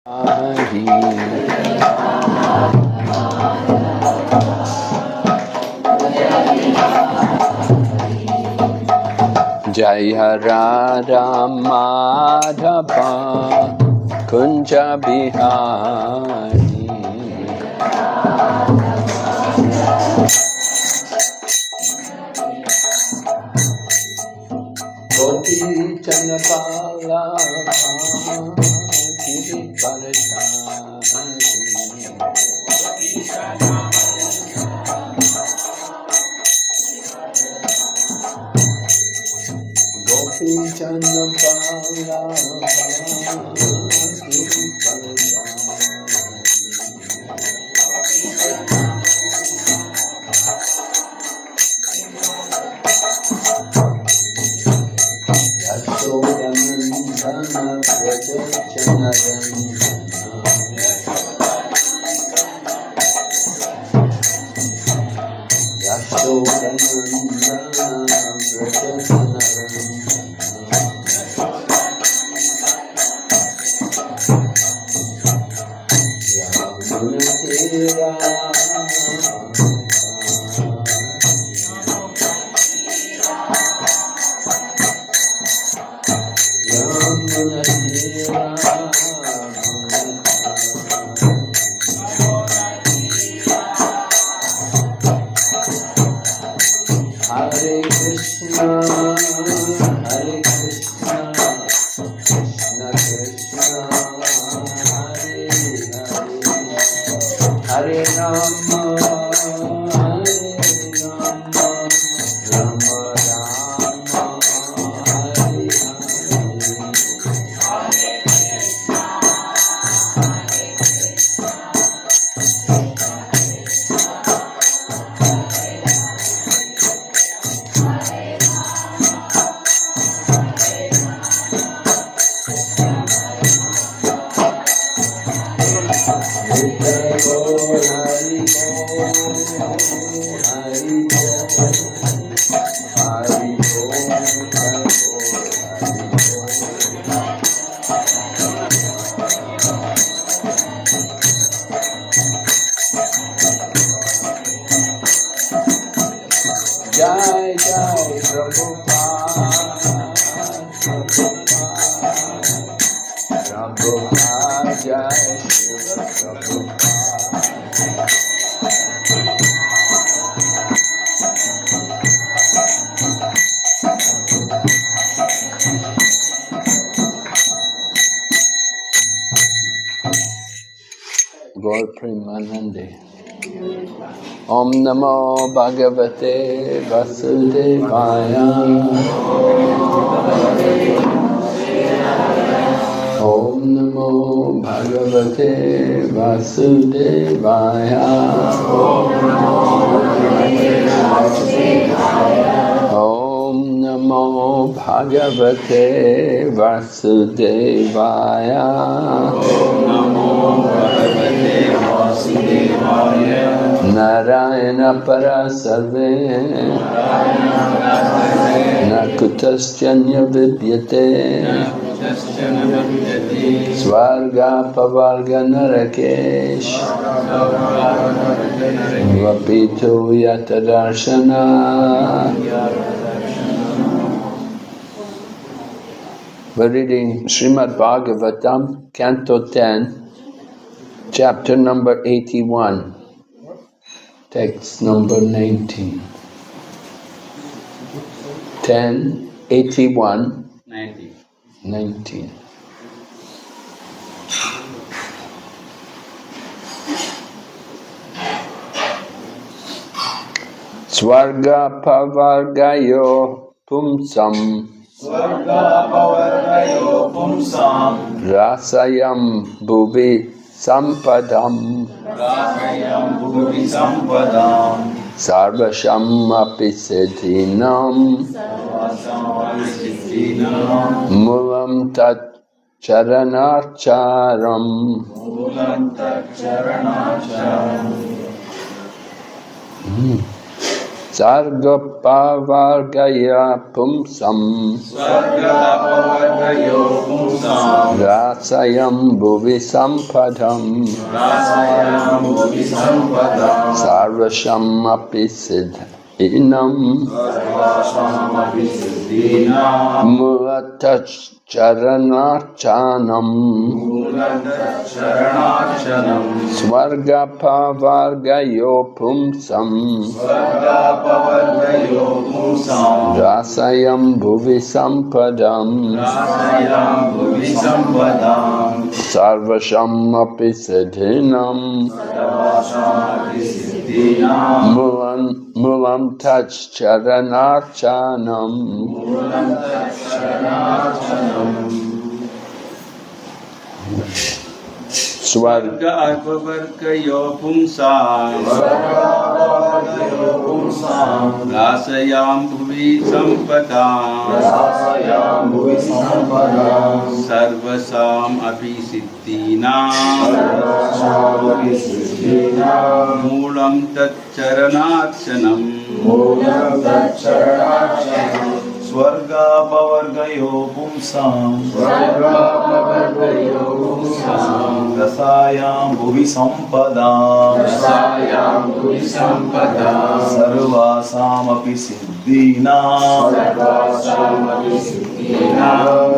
Hari Jaya Radha Madhava Kunja Bihari Gopi Chanapala Giri Paradari Gopi Chanapala Giri Yashodanandana Braja Janarandana Yashodanandana Braja Janarandana Hare Krishna, Hare Krishna, Krishna Krishna, Hare Hare, Hare Rama, Hare Rama, Rama Rama, Hare Jai Jai Prabhupada, Prabhupada, Jai Shiva Prabhupada. Gaur Premanande. Om Namo Bhagavate Vasudevaya. Om Namo Bhagavate Vasudevaya. Om Namo Bhagavate Vasudevaya. Narayana para sarve Nakutasjanya vidyate Svarga pavarga narakesh Vapito yatadarshana. We're reading Srimad Bhagavatam, Canto 10, Chapter number 81. Text number 19. 10, 81, 19. Swarga pavargayo pumsam Rasayam bhuvi sampadam Sarvasham api siddhinam Mulam tat charanarcharam. Sargapavargaya pumsam Rasayam bhuvi sampadam Sarvasham api siddhinam Mulatach charanarchanam Svargapavargayo pumsam Rasayam bhuvi sampadam Sarvasham api siddhinam Mulam tach charanarchanam Swarga apavargayo pumsam Rasayam bhuvi sampadam Sarvasam api siddhinam Moolam tat charanarchanam Swargapavargayo pumsam Rasayam bhuvi sampadam Sarvasam api siddhinam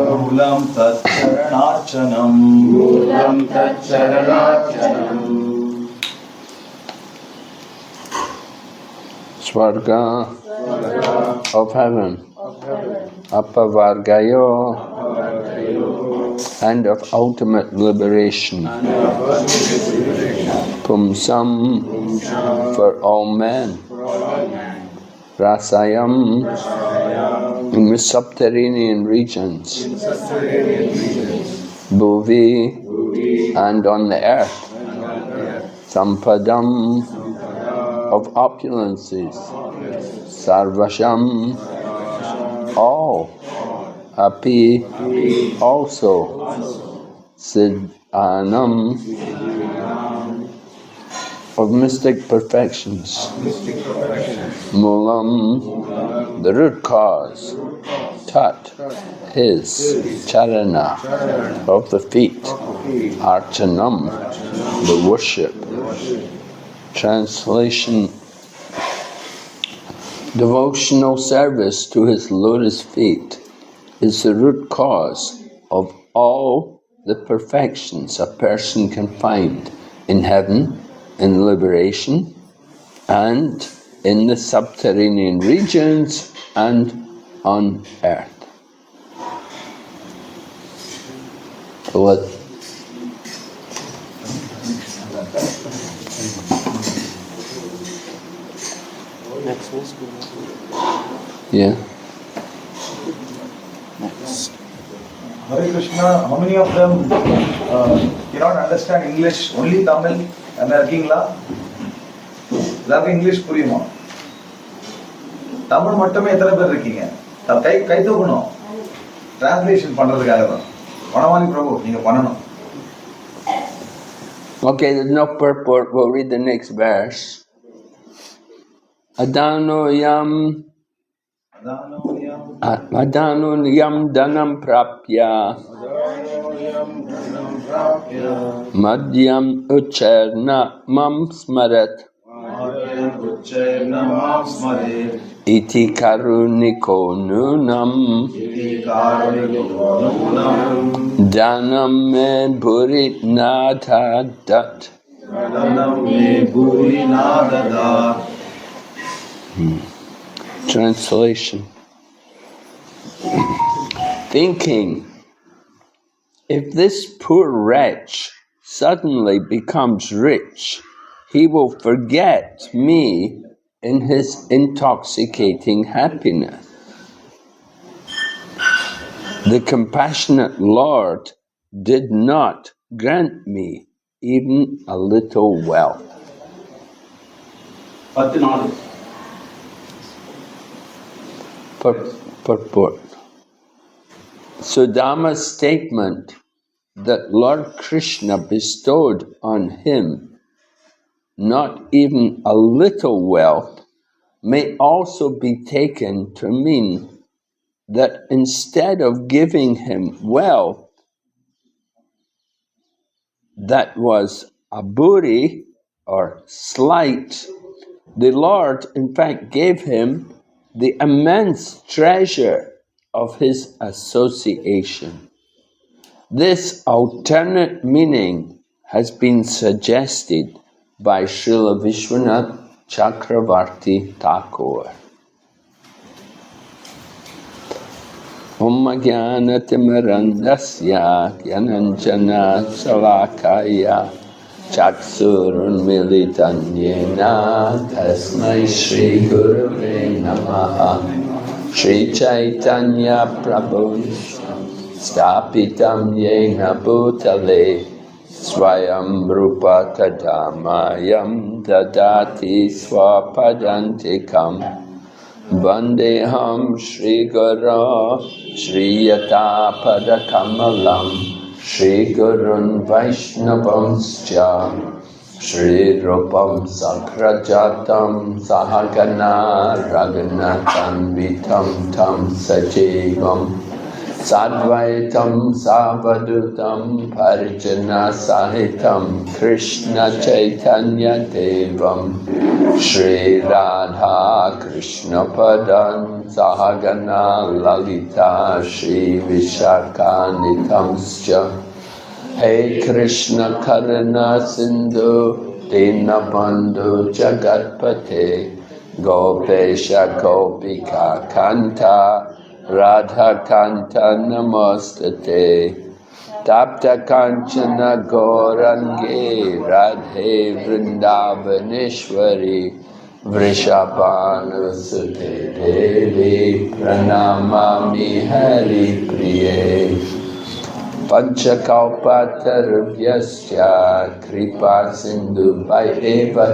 Moolam tat charanarchanam Swarga of heaven, Apavargayo, and of ultimate liberation, Pumsam, for all men, Rasayam, in the subterranean regions, Bhuvi, and on the earth, Sampadam, of opulences, Sarvasham, all, Api, also, Siddhanam, of mystic perfections, Mulam, the root cause, Tat, his, Charana, of the feet, Archanam, the worship. Translation: devotional service to his lotus feet is the root cause of all the perfections a person can find in heaven, in liberation, and in the subterranean regions and on earth. What? Next one. Yeah. Next. Hare Krishna, how many of them cannot understand English, only Tamil? Am I இருக்கீங்களா? எல்லாருக்கும் English புரியுமா? தமிழ் மட்டுமே எத்தனை பேர் இருக்கீங்க? கை தூக்கணும். Translation பண்றதுக்காக தான். வனவாணி பிரபு நீங்க பண்ணணும். Okay, there's no purport. We'll read the next verse. Adano yam danam prapya madhyam ucharna mam smarat iti karuniko nunam danam me burit nadadat. Translation: thinking, if this poor wretch suddenly becomes rich, he will forget me in his intoxicating happiness. The compassionate Lord did not grant me even a little wealth. Purport. Sudama's statement that Lord Krishna bestowed on him not even a little wealth may also be taken to mean that instead of giving him wealth that was a booty or slight, the Lord in fact gave him the immense treasure of his association. This alternate meaning has been suggested by Srila Vishwanath Chakravarti Thakur. Om Jnanatimirandasya Gyananjana Salakaya Chaksurunmilitan Yena Tasmai Shri Gurave Namaha Shri Chaitanya Prabhu Stapitam Yena Bhutale Swayam Rupa Kadamayam Dadati Swapadantikam Vandeham Shri Guru Shri Yata Padakamalam Shri Gurun Vaishnavanscha Shri Rupam Sakrajatam Sahagana Raghunatham Vitam Tam Sajivam Sadvaitam Savadutam Parijana Sahitam Krishna Chaitanya Devam Shri Radha Krishna Padan Sahagana Lalita Shri Vishakanitamscha Hey Krishna Karuna Sindhu Dinabandhu Jagatpate Gopesha Gopika Kanta Radha Kanta Namostate Tapta Kanchana Gaurangi Radhe Vrindavaneshwari Vrishabhanusute Devi Pranamami Hari Priye Panchakalpatarubhyasya Kripa Sindhu Vaideva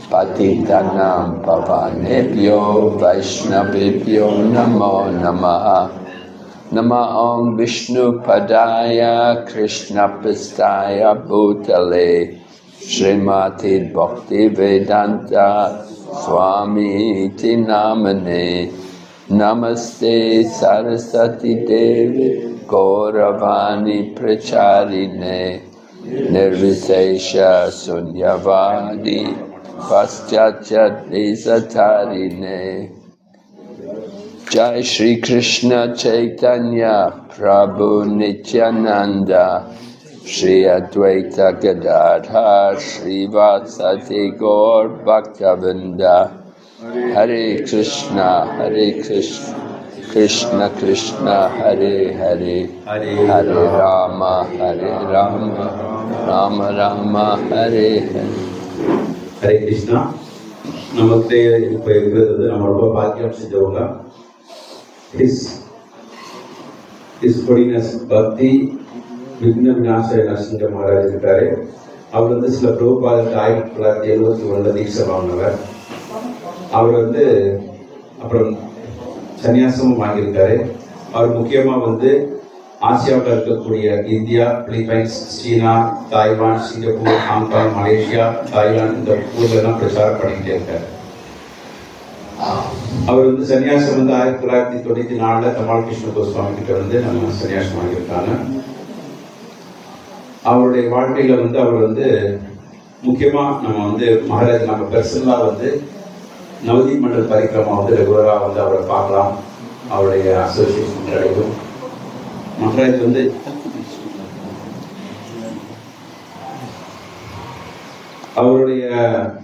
Patitanam Pavanebhyo Vaishnavibhyo Namo Namaha Nama Om Vishnu Padaya Krishna Pistaya Bhutale Srimati Bhakti Vedanta Swami Iti Namane Namaste Saraswati Devi Gauravani Pracharine Nirvisesha Sunyavadi Paschachat Desatarine Jai Shri Krishna Chaitanya Prabhu Nityananda Shri Advaita Gadadhar Shri Vatsati Gaur Bhaktavinda Hare Krishna Krishna Krishna Hare Hare Hare Rama Rama Rama Hare Hare Hare Krishna. நமக்கு இப்போ இருக்கிறது நம்ம ரொம்ப பாக்கியம் செஞ்சவங்க. His Holiness பக்தி விக்ன விநாச நரசிங்க மகாராஜ் இருக்காரு. அவர் வந்து சில பிரபுபாதத்தை 1971 தீட்சை வாங்கினவர். அவர் வந்து அப்புறம் சன்னியாசமும் வாங்கியிருக்காரு. அவர் முக்கியமாக வந்து ஆசியாவில் இருக்கக்கூடிய இந்தியா, பிலிப்பைன்ஸ், சீனா, Taiwan, Singapore, Hong Kong, Malaysia, Thailand இந்த ஊர்லாம் பிரச்சாரம் பண்ணிக்கிட்டே இருக்காரு. அவர் வந்து சன்னியாசம் வந்து 1994 தமால் கிருஷ்ண கோஸ்வாமி கிட்ட வந்து நம்ம சன்னியாசம் வாங்கியிருக்காங்க. அவருடைய வாழ்க்கையில வந்து அவர் வந்து முக்கியமாக நம்ம வந்து மகாராஜ் நம்ம பர்சனலாக வந்து நவதீப் மண்டல் பரிக்கிரமா வந்து ரெகுலராக வந்து அவரை பார்க்கலாம். அவருடைய அசோசியேஷன் கிடைக்கும். மகாராஜ் வந்து அவருடைய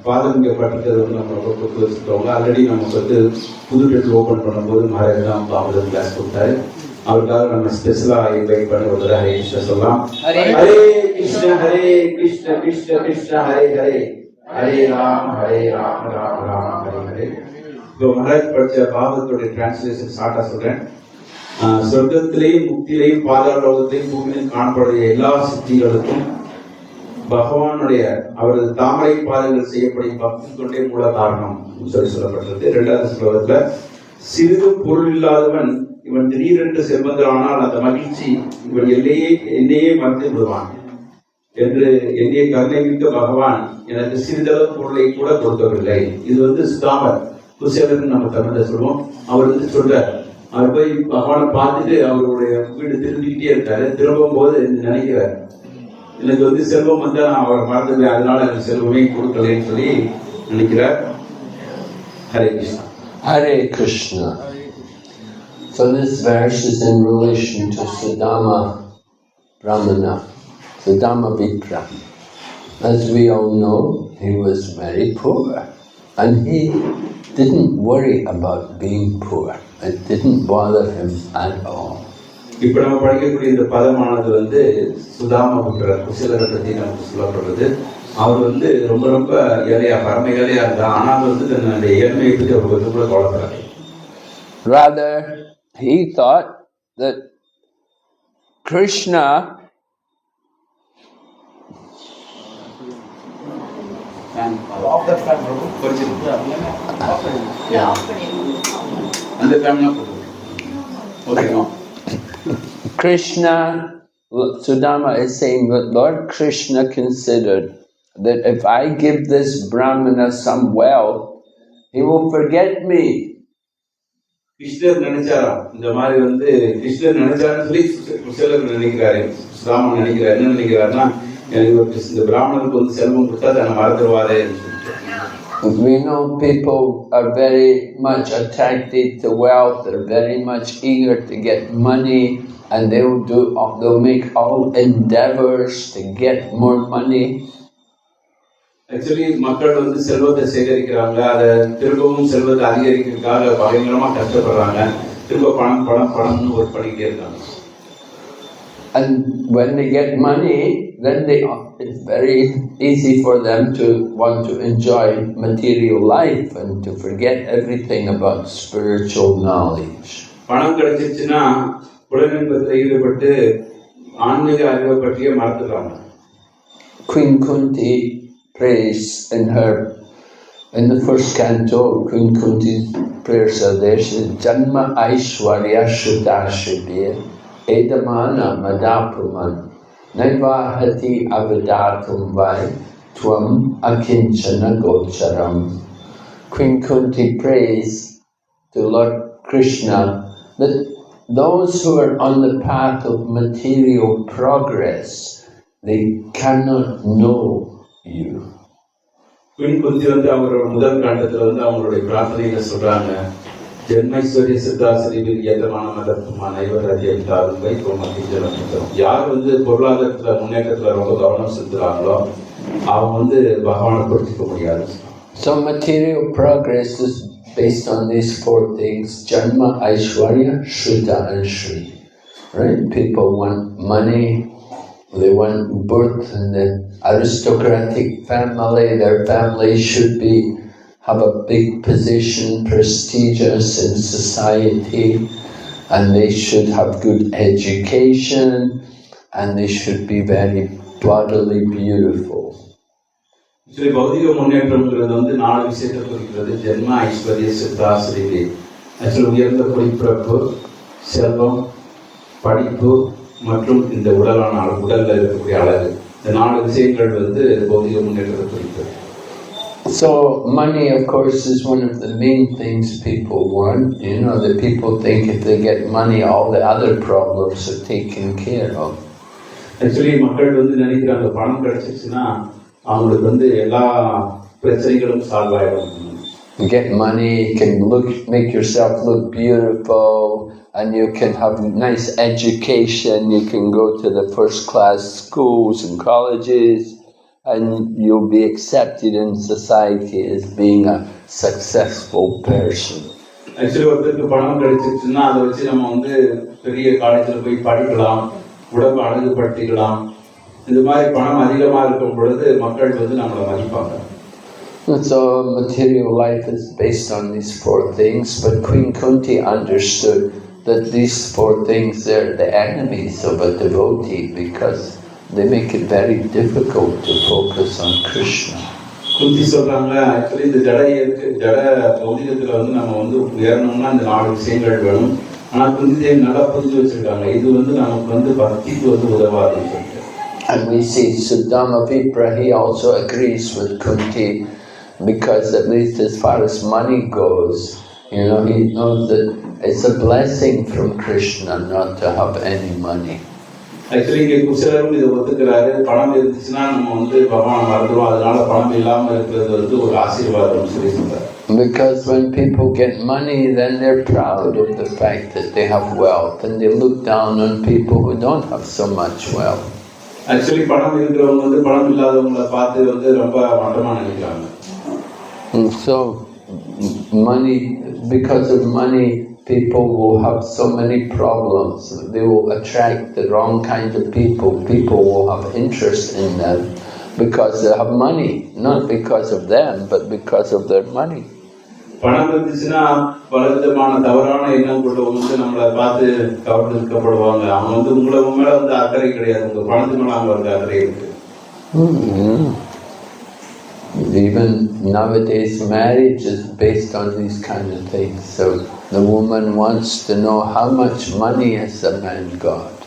பாதம் இங்கே பட்டிருக்கிறது வந்து நம்ம ரொம்ப கொடுத்து வச்சுருக்கவங்க. ஆல்ரெடி நமக்கு வந்து புது டெட்டில் ஓப்பன் பண்ணும்போது மகாராஜ் தான் தாமதம் கிளாஸ் கொடுத்தாரு. அவருக்காக நம்ம ஸ்பெஷலாக இன்வைட் பண்ணி ஒரு ஹரே கிருஷ்ண சொல்லலாம். ஹரே கிருஷ்ண கிருஷ்ண கிருஷ்ண ஹரே ஹரே ஹரே ராம் ராம் ராம் ஹரே ஹரே. இப்போ மகாராஜ் படித்த பாகவதோடைய டிரான்ஸ்லேஷன் ஷார்ட்டாக சொல்கிறேன். சொர்க்கத்திலேயும் முக்தியிலையும் பாதாள லோகத்திலையும் பூமியிலும் காணப்படுகிற எல்லா சித்திகளுக்கும் பகவானுடைய அவரது தாமரை பாதங்கள் செய்யப்படும் பக்தி கொண்டே மூல காரணம் சொல்லப்பட்டிருக்கு. 2வது ஸ்லோகத்துல சிறிதும் பொருள் இல்லாதவன் இவன் திடீரென்று செல்வந்தரானால் அந்த மகிழ்ச்சி இவன் என்னையே மறந்து விடுவான் என்று எண்ணிய கருணை மிக்க பகவான் எனக்கு சிறிதளவு பொருளை கூட கொடுக்கவில்லை. இது வந்து சுதாமர் குசேலன்னு நம்ம தமிழ்ல சொல்லுவோம். அவர் வந்து சொல்றார், அவர் போய் பகவானை பார்த்துட்டு அவருடைய வீடு திரும்பிக்கிட்டே இருக்காரு. திரும்பும் போது நினைக்கிறார், எனக்கு வந்து செல்வம் வந்தா நான் அவரை மறந்துடுவேன், அதனால எனக்கு செல்வமே கொடுக்கலன்னு சொல்லி நினைக்கிறார். Hare Krishna. Hare Krishna. So this verse is in relation to Sudama Brahmana, Sudama Vipra. As we all know, he was very poor and he didn't worry about being poor. It didn't bother him at all. இப்ப நம்ம படிக்கக்கூடிய இந்த பதமானது வந்து சுதாம புத்திரர் குசேலரை பத்தி நமக்கு சொல்லப்படுறது. அவர் வந்து ரொம்ப ரொம்ப ஏழையா, பரம ஏழையா இருந்தா, ஆனால் வந்து தன்னுடைய ஏழ்மையை பற்றி அவர் கொஞ்சம் கூட கவலைப்படாது. Rather, he thought that Krishna Off that fan, Prabhu. அந்த ஃபேமிலினா ஓகேவா? Krishna, Sudama is saying that Lord Krishna considered that if I give this Brahmana some wealth, he will forget me. கிருஷ்ணர் நினைச்சாராம், இந்த மாதிரி வந்து கிருஷ்ணர் நினைச்சாருன்னு சொல்லி குசேலர் நினைக்கிறாரு, சுதாமன் நினைக்கிறாரு. என்ன நினைக்கிறாருன்னா, எனக்கு இந்த பிராமணனுக்கு வந்து செல்வம் கொடுத்தா தன்னை மறந்துடுவாரே. We know people are very much attracted to wealth, they're very much eager to get money, and they'll make all endeavors to get more money. Actually மக்கள் வந்து செல்வத்தை சேகரிக்கிறாங்க, அதை திரும்பவும் செல்வத்தை அதிகரிக்கிறதுக்காக பயங்கரமா கஷ்டப்படுறாங்க. திரும்ப பணம் பணம் பணம்னு ஒரு பண்ணிக்கிட்டே இருக்காங்க. And when they get money, then it's very easy for them to want to enjoy material life and to forget everything about spiritual knowledge. பணம் கிடைச்சிருச்சுன்னா புலனின்பத்தில் ஈடுபட்டு ஆன்மீக அறிவை பற்றியே மறந்துடுறாங்க. Queen Kunti prays in the first canto. Queen Kunti's prayers are there. She says, Janma Aishwarya Shuddhashibir Edamana Madapuman Naivahati Avadatum Vai Tvam Akinchana Gocharam. Queen Kunti prays to Lord Krishna that those who are on the path of material progress, they cannot know you. Queen Kunti வந்து அவங்களோட முதல் காண்டத்துல வந்து அவங்களுடைய பிரார்த்தனைகளை சொல்றாங்க. ஜென்மைஸ்வரிய சித்தாசிரியர் ஏதமான மதத்துமான இவரதியாலும் யார் வந்து பொருளாதாரத்துல முன்னேற்றத்துல ரொம்ப கவனம் செலுத்துறாங்களோ அவங்க வந்து பகவானை பொறுத்திக்க முடியாது. So material progress is based on these four things: Janma, Aishwarya, Shuddha and Shri. Right? People want money, they want birth in the aristocratic family. Their family should have a big position, prestigious in society, and they should have good education, and they should be very bodily beautiful. Actually பௌதிக முன்னேற்றம்ங்கிறது வந்து 4 விஷயத்தை குறிக்கிறது. ஜென்ம, ஐஸ்வர்ய, Siddha, Sri. Actually உயர்ந்த குடிப்பிறப்பு, செல்வம், படிப்பு மற்றும் இந்த உடல்ல இருக்கக்கூடிய அழகு. இந்த 4 விஷயங்கள் வந்து பௌதிக முன்னேற்றத்தை குறிக்கிறது. So money, of course, is one of the main things people want. You know, the people think if they get money, all the other problems are taken care of. Actually மக்கள் வந்து நினைக்கிறாங்க, பணம் கிடைச்சிச்சுன்னா அவங்களுக்கு வந்து எல்லா பிரச்சனைகளும் சால்வ் ஆயிடும். You get money, you can make yourself look beautiful, and you can have nice education. You can go to the first class schools and colleges, and you'll be accepted in society as being a successful person. Actually ஒருத்தருக்கு பணம் கிடைச்சிருச்சுன்னா அதை வச்சு நம்ம வந்து பெரிய காலேஜில் போய் படிக்கலாம், உடம்பு அழகுபடுத்திக்கலாம். இந்த மாதிரி பணம் அதிகமாக இருக்கும் பொழுது மக்கள் வந்து நம்மளை மதிப்பாங்க. So material life is based on these 4 things, but Queen Kunti understood that these 4 things, they're the enemies of a devotee because they make it very difficult to focus on Krishna. குந்தி சொல்றாங்க, actually இந்த ஜட பௌதிகத்துல வந்து நம்ம வந்து உயரணும்னா இந்த 4 விஷயங்கள் வேணும். ஆனா குந்தி தேவி நல்லா புரிஞ்சு வச்சிருக்காங்க, இது வந்து நமக்கு வந்து பக்திக்கு வந்து உதவாதுன்னு சொல்லிட்டு. And we see Sudama Vipra, he also agrees with Kunti because at least as far as money goes, he knows that it's a blessing from Krishna not to have any money. Actually இங்கே குசலரும் இதை ஒத்துக்கிறாரு. பணம் இருந்துச்சுன்னா நம்ம பகவான் மறந்துடும், அதனால பணம் இல்லாமல் இருக்கிறது ஒரு ஆசீர்வாதம் சொல்லி சொல்றாரு. Because when people get money, then they're proud of the fact that they have wealth, and they look down on people who don't have so much wealth. Actually பணம் இருக்கிறவங்க பணம் இல்லாதவங்களை பார்த்து ரொம்ப மட்டமா நினைக்கிறாங்க. And so money, because of money, people will have so many problems. They will attract the wrong kind of people. People will have interest in them because they have money, not because of them, but because of their money. பணம் இருந்துச்சுன்னா பல விதமான தவறான எண்ணம் கொண்டவங்க நம்மளை பார்த்து கவர்ந்துக்கப்படுவாங்க. அவங்க உங்களை மேல அக்கறை கிடையாது, உங்க பணத்து மேல அவங்களுக்கு அக்கறை இருக்கு. Even nowadays, marriage is based on these kind of things. So the woman wants to know how much money has the man got,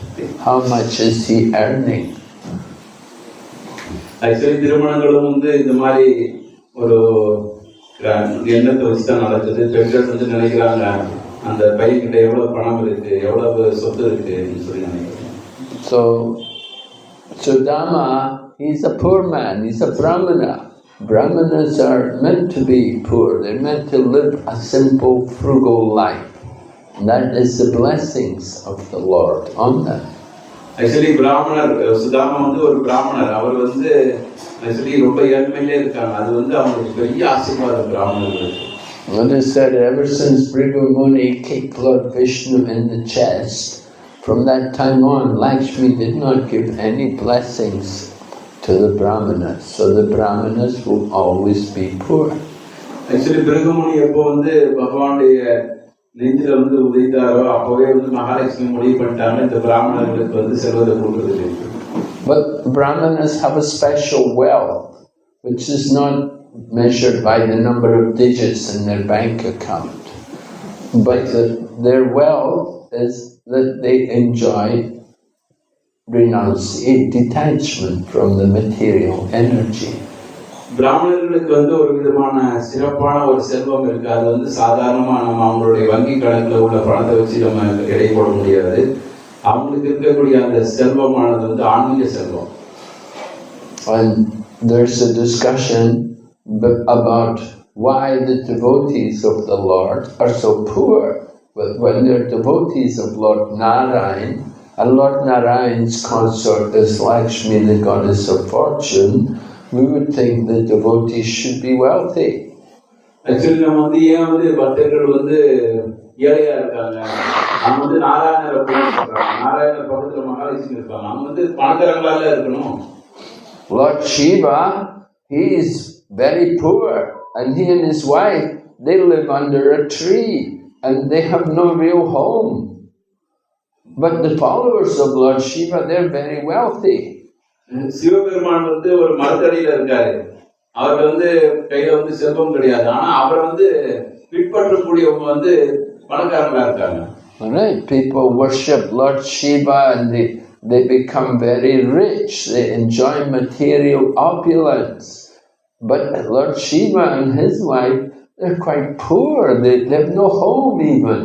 how much is he earning. Actually திருமணங்களும் இந்த மாதிரி ஒரு எண்ணத்தை வச்சுதான் நடக்குது. பெண்கள் நினைக்கிறாங்க அந்த பையன்கிட்ட எவ்வளவு பணம் இருக்கு, எவ்வளவு சொத்து இருக்குன்னு சொல்லி நினைக்கிறாங்க. So Sudama, he's a poor man, he's a Brahmana. Brahmanas are meant to be poor, they're meant to live a simple, frugal life. And that is the blessings of the Lord on them. Actually பிராமணர் சுதாமா ஒரு பிராமணர். அவர் actually ரொம்ப ஏழ்மையிலே இருக்காங்க. அது அவங்களுக்கு பெரிய ஆசீர்வாதம் பிராமணர்களுக்கு. And it said ever since Bhrigu Muni kicked Lord Vishnu in the chest, from that time on Lakshmi did not give any blessings to the Brahmanas. So the Brahmanas will always be poor. Actually Bhrigu Muni எப்போ பகவானுடைய நெஞ்சில உதைத்தாரோ அப்பவே மகாலட்சுமி முடிவு பண்ணிட்டாங்க இந்த பிராமணர்களுக்கு செல்வதை கொடுக்கிறது. But Brahmanas have a special wealth, which is not measured by the number of digits in their bank account. But their wealth is that they enjoy detachment from the material energy. பிராமணர்களுக்கு ஒரு விதமான சிறப்பான ஒரு செல்வம் இருக்கு. அது சாதாரணமா நம்ம அவங்களுடைய வங்கி கணக்குல உள்ள பணத்தை வச்சு நம்ம எடை போட முடியாது. அவங்களுக்கு இருக்கக்கூடிய அந்த செல்வமானது ஆன்மீக செல்வம். And there's a discussion about why the devotees of the Lord are so poor. But when they're devotees of Lord Narayan, and Lord Narayan's consort is Lakshmi, the goddess of fortune, we would think the devotees should be wealthy. Actually, நம்ம ஏன் பக்தர்கள் ஏழையா இருக்காங்க? அவங்க நாராயணரை சொல்றாங்க. நாராயணர் பக்கத்துல மகாலட்சுமி இருப்பாங்க. அவங்க பணக்காரங்களால இருக்கணும். Lord Shiva, he is very poor, and he and his wife, they live under a tree, and they have no real home. But the followers of Lord Shiva, they're very wealthy. Sivaperuman ஒரு மரத்தடியில இருக்காரு. அவர் கையில செல்வம் கிடையாது. ஆனா அவர் பின்பற்றக்கூடியவங்க பணக்காரங்களா இருக்காங்க. Alright, people worship Lord Shiva and they become very rich. They enjoy material opulence. But Lord Shiva and his wife, they're quite poor. They have no home even.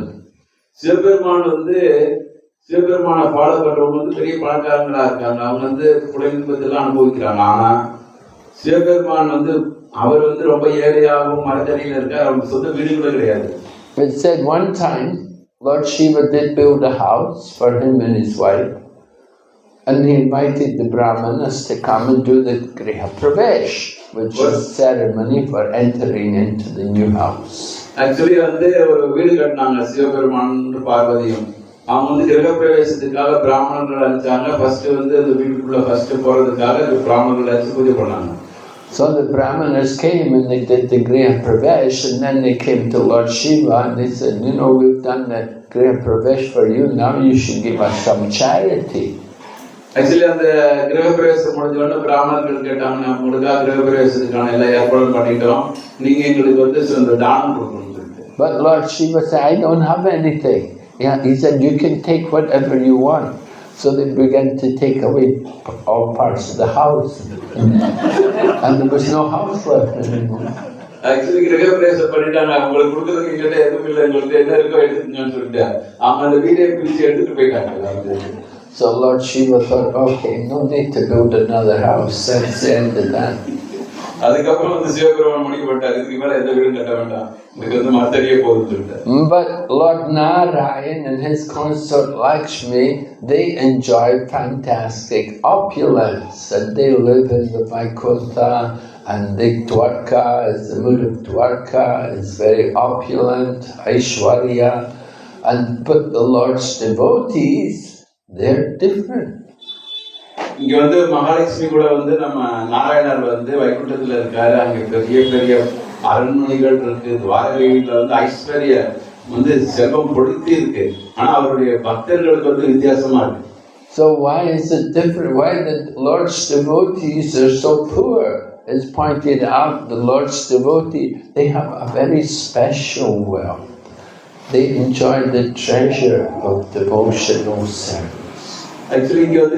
Sivaperuman follow பண்றவங்க பெரிய பணக்காரங்களா இருக்காங்க. அவங்க குடியின்பத்தெல்லாம் அனுபவிக்கிறாங்க. ஆனா சிவபெருமான் அவர் ரொம்ப ஏழையாகவும் மரத்தடியில இருக்கார். அவங்க சொந்த வீடு கூட கிடையாது. It said one time Lord Shiva did build a house for him and his wife, and he invited the Brahmanas to come and do the Griha Pravesh, which is ceremony for entering into the new house. Actually, ஒரு வீடு கட்டினாங்க சிவபெருமான் பார்வதியும். அவங்க கிரக பிரவேசத்துக்காக பிராமணர்கள் அனுப்பிச்சாங்க. First அந்த வீட்டுக்குள்ள first போறதுக்காக பிராமணர்கள் அனுப்பி பூஜை பண்ணாங்க. So the Brahmanas came and they did the Griha Pravesh, and then they came to Lord Shiva and they said, we've done the Griha Pravesh for you, now you should give us some charity. Actually, அந்த கிரக பிரவேசம் முடிஞ்ச உடனே பிராமணர்கள் கேட்டாங்க, உங்களுக்கு கிரக பிரவேசத்துக்கான எல்லா ஏற்பாடும் பண்ணிட்டோம், நீங்க எங்களுக்கு சில தானம் கொடுக்கணும் சொல்லிட்டு. But Lord Shiva said, I don't have anything. Yeah, he said, you can take whatever you want. So they began to take away all parts of the house. And there was no house left anymore. Actually கிரகப்பிரவேசம் பண்ணிட்டாங்க. அவங்களுக்கு கொடுக்கறதுக்கு எங்கிட்ட எதுவும் இல்லை, எங்களுக்கு என்ன இருக்கோ எடுத்துக்கங்கன்னு சொல்லிட்டு அவங்க அந்த வீடியோ பிரிச்சு எடுத்துட்டு போயிட்டாங்க. So Lord Shiva thought, okay, no need to build another house. That's the end of that. அதுக்கப்புறம் வந்து சிவபெருமான் முடிவு பண்ணிட்டாரு, இதுக்கு மேல எந்த வீடும் கட்ட வேண்டாம், இதுக்கு வந்து மரத்தடியே போதும்னு சொல்லிட்டாரு. But Lord Narayan and his consort Lakshmi, they enjoy fantastic opulence, and they live in the Vaikuntha, and the Dwarka is the mood of Dwarka is very opulent, Aishwarya, but the Lord's devotees, they're different. இங்க வந்து மகாலட்சுமி கூட வந்து நம்ம நாராயணர் வந்து வைகுண்டத்துல இருக்காரு, அங்க பெரிய பெரிய அரண்மனைகள் இருக்கு, துவாரகையில வந்து ஐஸ்வர்ய வந்து செல்வம் பொழுத்தி இருக்கு. ஆனா அவருடைய பக்தர்களுக்கு வந்து வித்தியாசமா இருக்கு. So why is it different? Why the Lord's devotees are so poor? As pointed out, the Lord's devotee, they have a very special wealth. They enjoy the treasure of devotional service. Actually இங்க வந்து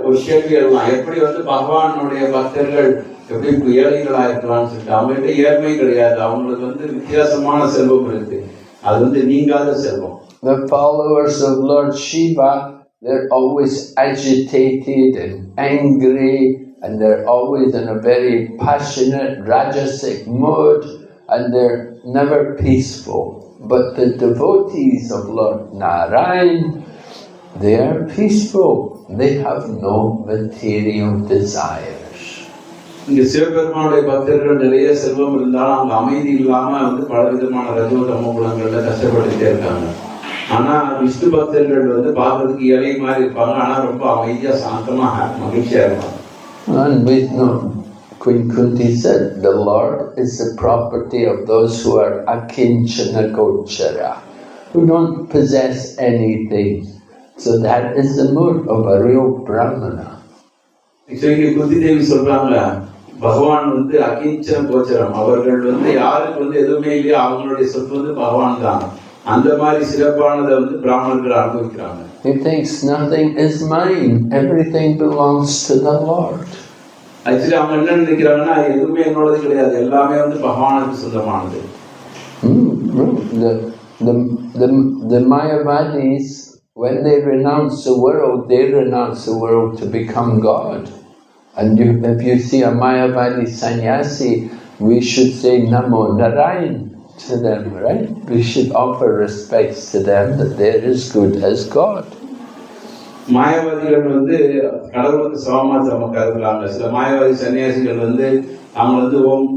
ஒரு கேள்வி எல்லாம், எப்படி வந்து பகவானுடைய பக்தர்கள் எப்படி ஏழைகளா இருக்கலாம்னு சொல்லிட்டு, அவங்ககிட்ட ஏழ்மை கிடையாது, அவங்களுக்கு வந்து வித்தியாசமான செல்வம் இருக்கு, அது வந்து நீங்காத செல்வம். The followers of Lord Shiva, they're always agitated and angry, and they're always in a very passionate rajasic mood, and they're never peaceful. But the devotees of Lord Narayan, they are peaceful. They have no material desires. இங்க சிவபெருமானுடைய பக்தர்கள் நிறைய செல்வம் இருந்தாலும் அவங்க அமைதி இல்லாம வந்து பல விதமான ரஜோதம குணங்கள்ல கஷ்டப்பட்டுட்டே இருக்காங்க. ஆனா விஷ்ணு பக்தர்கள் வந்து பார்க்கறதுக்கு ஏழை மாதிரி இருப்பாங்க, ஆனா ரொம்ப அமைதியா சாந்தமா மகிழ்ச்சியா இருப்பாங்க. And we know, Queen Kunti said, the Lord is the property of those who are akinchana gochara, who don't possess anything. So that is the mood of a real Brahmana. இங்க குந்தி தேவி சொல்றாங்க, பகவான் வந்து அகிஞ்சன கோச்சரம், அவர்கள் வந்து யாருக்கு வந்து எதுவுமே இல்லையோ அவங்களுடைய சொத்து வந்து பகவான் தான். அந்த மாதிரி சிறப்பானதை வந்து பிராமணர்கள் அனுபவிக்கிறாங்க. He thinks nothing is mine, everything belongs to the Lord. Actually அவங்க என்ன நினைக்கிறாங்கன்னா, எதுவுமே என்னோடது கிடையாது, எல்லாமே வந்து பகவானுக்கு சொந்தமானது. The Mayavadis, when they renounce the world to become God. And if you see a Mayavadi sannyasi, we should say Namo Narayan to them, right? We should offer respects to them that they're as good as God. மாயாவாதிகள் வந்து கடவுளுக்கு சமமா கருதுறாங்க. சில மாயாவாதி சன்னியாசிகள் வந்து அவங்க வந்து ஓம்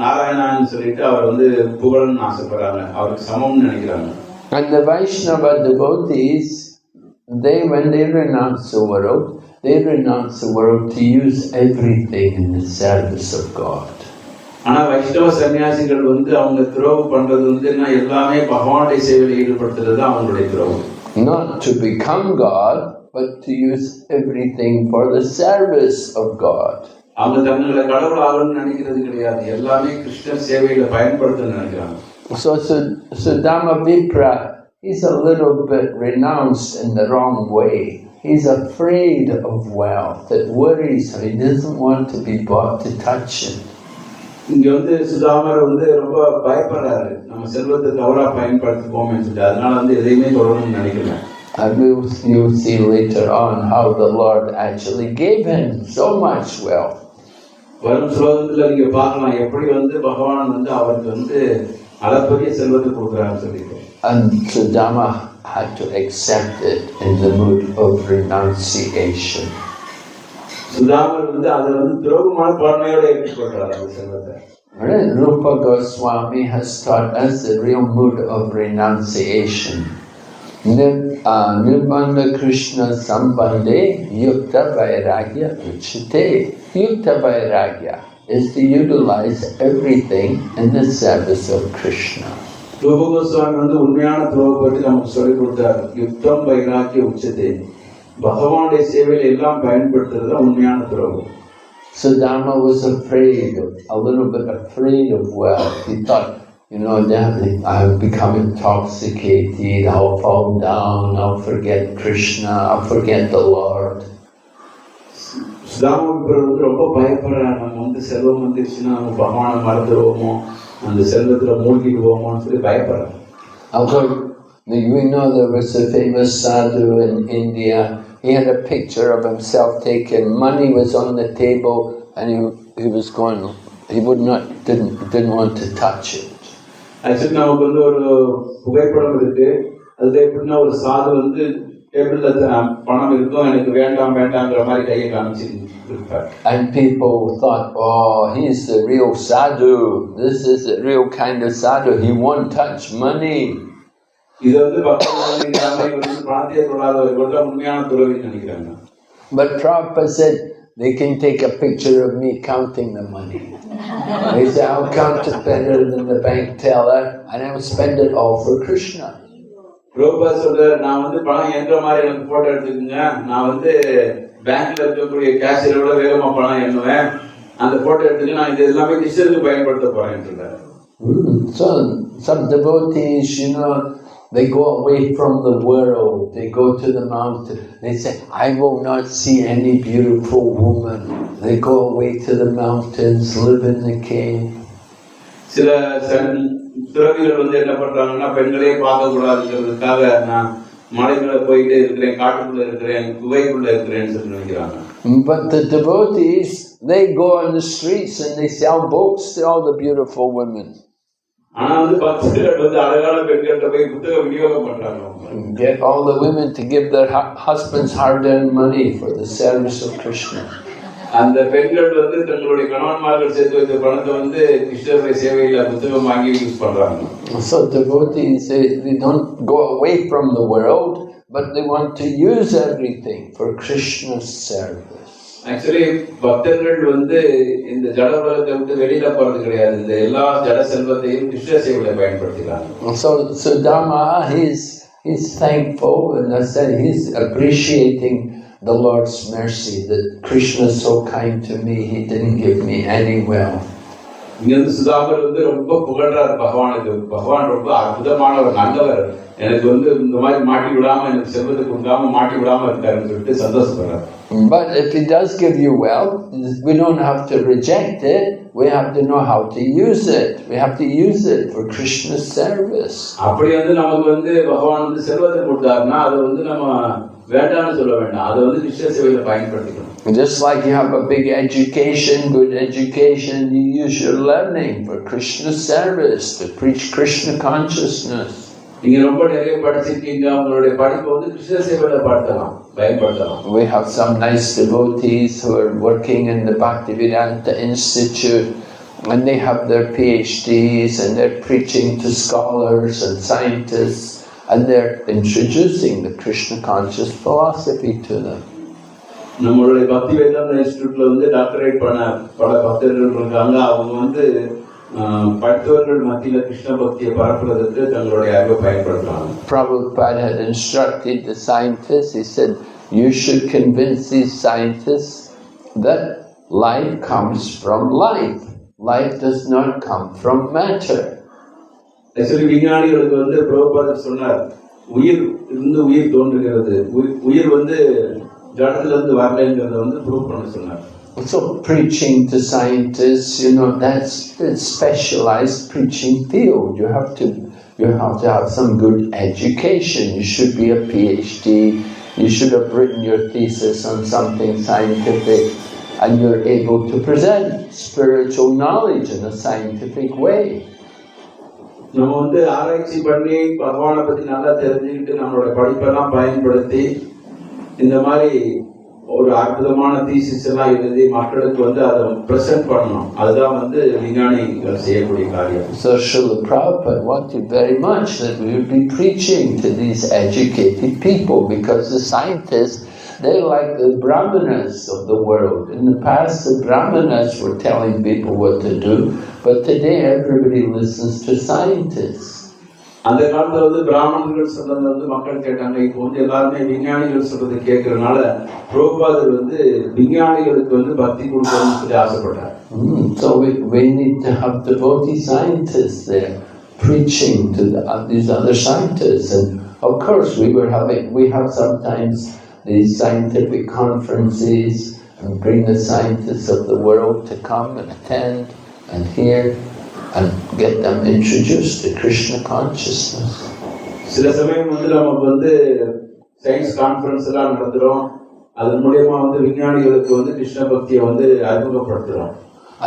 நாராயணான்னு சொல்லிட்டு அவர் வந்து புகழன்னு ஆசைப்படுறாங்க, அவருக்கு சமம்னு நினைக்கிறாங்க. And the Vaishnava devotees, when they renounce the world, they renounce the world to use everything in the service of God. ஆனா வைஷ்ணவ சன்னியாசிகள் வந்து அவங்க துரோக பண்றது வந்து எல்லாமே பகவானுடைய சேவையில் ஈடுபடுத்துறது அவங்களுடைய துரோகம். Not to become God, but to use everything for the service of God. அவங்க தங்களை கடவுள் ஆகணும்னு நினைக்கிறது கிடையாது, எல்லாமே கிருஷ்ண சேவையில பயன்படுத்த நினைக்கிறாங்க. So Dhamavipra, he's a little bit renounced in the wrong way. He's afraid of wealth. It worries him. He doesn't want to be brought to touch it. இங்க வந்து சுதாமர் வந்து ரொம்ப பயப்படுறாரு, நம்ம செல்வத்தை தவறா பயன்படுத்திப்போம்னு சொல்லிட்டு, அதனால வந்து எதையுமே தொடரணும்னு நினைக்கிறேன். And you'll see later on how the Lord actually gave him so much wealth. வரும் ஸ்லோகத்துல நீங்க பார்க்கலாம் எப்படி வந்து பகவான் வந்து அவருக்கு வந்து அளப்பரிய செல்வத்தை கொடுக்குறான்னு சொல்லிட்டு. And Sudama had to accept it in the mood of renunciation. Sudamar வந்து அதை வந்து துரோகமான பான்மையோட ஏற்றுக்கொள்றாரு அந்த செல்வத்தை. Rupa Goswami has taught us the real mood of renunciation. Nirbandha Krishna Sambandhe Yukta Vairagya Uchite. Yukta Vairagya is to utilize everything in the service of Krishna. ரூப கோஸ்வாமி வந்து உண்மையான துரோகம் பற்றி நமக்கு சொல்லிக் கொடுத்தார். யுக்தம் வைராக்கிய உச்சதே, பகவானுடைய சேவையில் எல்லாம் பயன்படுத்துறது உண்மையான துரோகம். Sudama was a little bit afraid of wealth. He thought, I'll become intoxicated, I'll fall down, I'll forget Krishna, I'll forget the Lord. சுதாமபிரர் வந்து ரொம்ப பயப்படுறாங்க, நம்ம வந்து செல்வம் வந்துருச்சுன்னா நம்ம பகவானை மறந்துடுவோமோ, அந்த செல்வத்துல மூழ்கிடுவோமோன்னு சொல்லி பயப்படுறாங்க. Although we know there was a famous sadhu in India, he had a picture of himself taken, money was on the table and he was going, he didn't want to touch it. Actually நமக்கு வந்து ஒரு புகைப்படம் இருக்கு, அதுல எப்படின்னா ஒரு சாது வந்து டேபிள்ல பணம் இருக்கும், எனக்கு வேண்டாம் வேண்டாங்கிற மாதிரி கையை காமிச்சிருப்பார். And people thought, oh, he's the real sadhu, this is the real kind of sadhu, he won't touch money. இது வந்து பணத்தை தொடாதவர்கள் தான் உண்மையான துறவின்னு நினைக்கிறாங்க. But Prabhupada said, they can take a picture of me counting the money. They say, I'll count it better than the bank teller and I'll spend it all for Krishna. Prabhupada சொல்றாரு, நான் வந்து பணம் என்ற மாதிரி எனக்கு போட்டோ எடுத்துக்கோங்க, நான் வந்து பேங்க்ல இருக்கக்கூடிய கேஷியரை விட வேகமா பணம் எண்ணுவேன், அந்த போட்டோ எடுத்துக்க, நான் இது எல்லாமே கிருஷ்ணருக்கு பயன்படுத்த போறேன்னு சொல்றாரு. So some devotees, they go away from the world, they go to the mountain, they say, I will not see any beautiful woman. They go away to the mountains, live in the cave. சில துறவிகள் வந்து என்ன பண்றாங்கன்னா, பெண்களே பார்க்க கூடாதுங்கிறதுக்காக நான் மலைக்குள்ள போயிட்டே இருக்கிறேன், காட்டுக்குள்ள இருக்கிறேன், குகைக்குள்ள இருக்கிறேன்னு சொல்லி நினைக்கிறாங்க. But the devotees, they go on the streets and they sell books to all the beautiful women. ஆனா வந்து பக்தர்கள் வந்து அழகான பெண்கள்கிட்ட போய் புத்தக விநியோகம் பண்றாங்க. Get all the women to give their husbands hard-earned money for the service of Krishna. அந்த பெண்கள் வந்து தங்களுடைய கணவன்மார்கள் சேர்த்து வைத்த பணத்தை வந்து கிருஷ்ணருடைய சேவையில புத்தகம் வாங்கி யூஸ் பண்றாங்க. So devotees, they don't go away from the world, but they want to use everything for Krishna's service. Actually பக்தர்கள் வந்து இந்த ஜட உலகத்தை விட்டு வெளியில போறது கிடையாது, இந்த எல்லா ஜட செல்வத்தையும் கிருஷ்ண சேவையில பயன்படுத்திக்கிறாங்க. So Sudama, he's thankful, and I said he's appreciating the Lord's mercy that Krishna is so kind to me, he didn't give me any wealth. இங்க வந்து சுதாகர் வந்து ரொம்ப புகழ்றார் பகவானுக்கு, பகவான் ரொம்ப அற்புதமானவர், நல்லவர், எனக்கு வந்து இந்த மாதிரி மாட்டி விடாம, எனக்கு செல்வத்தை கொடுக்காம மாட்டி விடாம இருக்காருன்னு சொல்லிட்டு சந்தோஷப்படுறார். But if he does give you wealth, we don't have to reject it, we have to know how to use it. We have to use it for Krishna's service. அப்படி வந்து நமக்கு வந்து பகவான் வந்து செல்வத்தை கொடுத்தாருன்னா அதை வந்து நம்ம வேண்டாம்னு சொல்ல வேண்டாம், அதை வந்து கிருஷ்ண சேவையில பயன்படுத்திக்கணும். Just like you have a big education, good education, you use your learning for Krishna's service, to preach Krishna consciousness. நீங்க ரொம்ப நிறைய படிச்சிருக்கீங்க, உங்களுடைய படிப்பை வந்து கிருஷ்ண சேவையில பயன்படுத்தலாம். We have some nice devotees who are working in the Bhaktivedanta Institute, and they have their PhDs and they're preaching to scholars and scientists, and they're introducing the Krishna conscious philosophy to them. நம்மளுடைய பக்தி வேதாந்த இன்ஸ்டிடியூட்ல வந்து doctorate பண்ண பல பக்தர்கள் இருக்காங்க, அவங்க வந்து படித்தவர்கள் மத்தியில கிருஷ்ண பக்தியை பரப்புறதுக்கு தங்களுடைய அறிவை பயன்படுத்துறாங்க. Prabhupada had instructed the scientists, he said, you should convince these scientists that life comes from life. Life does not come from matter. Actually விஞ்ஞானிகளுக்கு வந்து பிரபுபாதர் சொன்னார், உயிர் இருந்து உயிர் தோன்றுகிறது, உயிர் வந்து ஜடத்துல இருந்து வரலைங்கிறத வந்து ப்ரூவ் பண்ண சொன்னார். So preaching to scientists, that's a specialized preaching field. You have to have some good education. You should be a PhD. You should have written your thesis on something scientific, and you're able to present spiritual knowledge in a scientific way. நம்ம வந்து ஆராய்ச்சி பண்ணி பகவானை பத்தி நல்லா தெரிஞ்சுக்கிட்டு நம்மளோட படிப்பெல்லாம் பயன்படுத்தி இந்த மாதிரி ஒரு அற்புதமான தீசிஸ் எல்லாம் எழுதி மக்களுக்கு வந்து அதை பிரசன்ட் பண்ணணும், அதுதான் வந்து விஞ்ஞானிகள் செய்யக்கூடிய காரியம். So Srila Prabhupada wanted very much that we would be preaching to these educated people, because the scientists, they're like the brahmanas of the world. In the past, the brahmanas were telling people what to do, but today everybody listens to scientists. அந்த காலத்துல வந்து பிராமணர்கள் சொல்றதை வந்து மக்கள் கேட்டாங்க, இப்போ வந்து எல்லாருமே விஞ்ஞானிகள் சொல்றதை கேட்கறதுனால பிரபுபாதர் வந்து விஞ்ஞானிகளுக்கு வந்து பக்தி கொடுக்கணும்னு சொல்லி ஆசைப்பட்டார். So we need to have devotee scientists there preaching to these other scientists, and of course we have sometimes these scientific conferences, and bring the scientists of the world to come and attend and hear and get them introduced to Krishna consciousness. சில சமயம் நமக்கு science conference எல்லாம் நடத்துறோம். அதன் மூலமா விஞ்ஞானிகளுக்கு கிருஷ்ண பக்தியை அறிமுகப்படுத்துறோம்.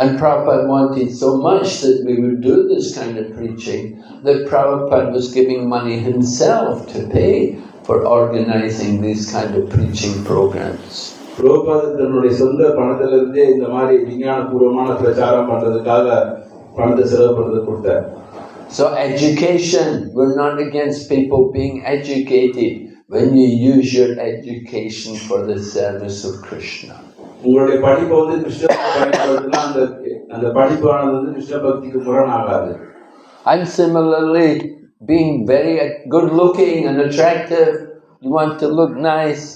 And Prabhupada wanted so much that we would do this kind of preaching that Prabhupada was giving money himself to pay for organizing these kind of preaching programs. Prabhupada தன்னுடைய சொந்த பணத்திலிருந்தே இந்த மாதிரி விஞ்ஞானபூர்வமான பிரச்சாரம் பண்றதுக்காக பணத்தை செலவு பண்றது கொடுத்தார். So education, we're not against people being educated when you use your education for the service of Krishna. உங்களுடைய படிப்பை கிருஷ்ண பயன்படுத்தினா அந்த படிப்பானது கிருஷ்ண பக்திக்கு முரணாகாது. And similarly, being very good looking and attractive, you want to look nice.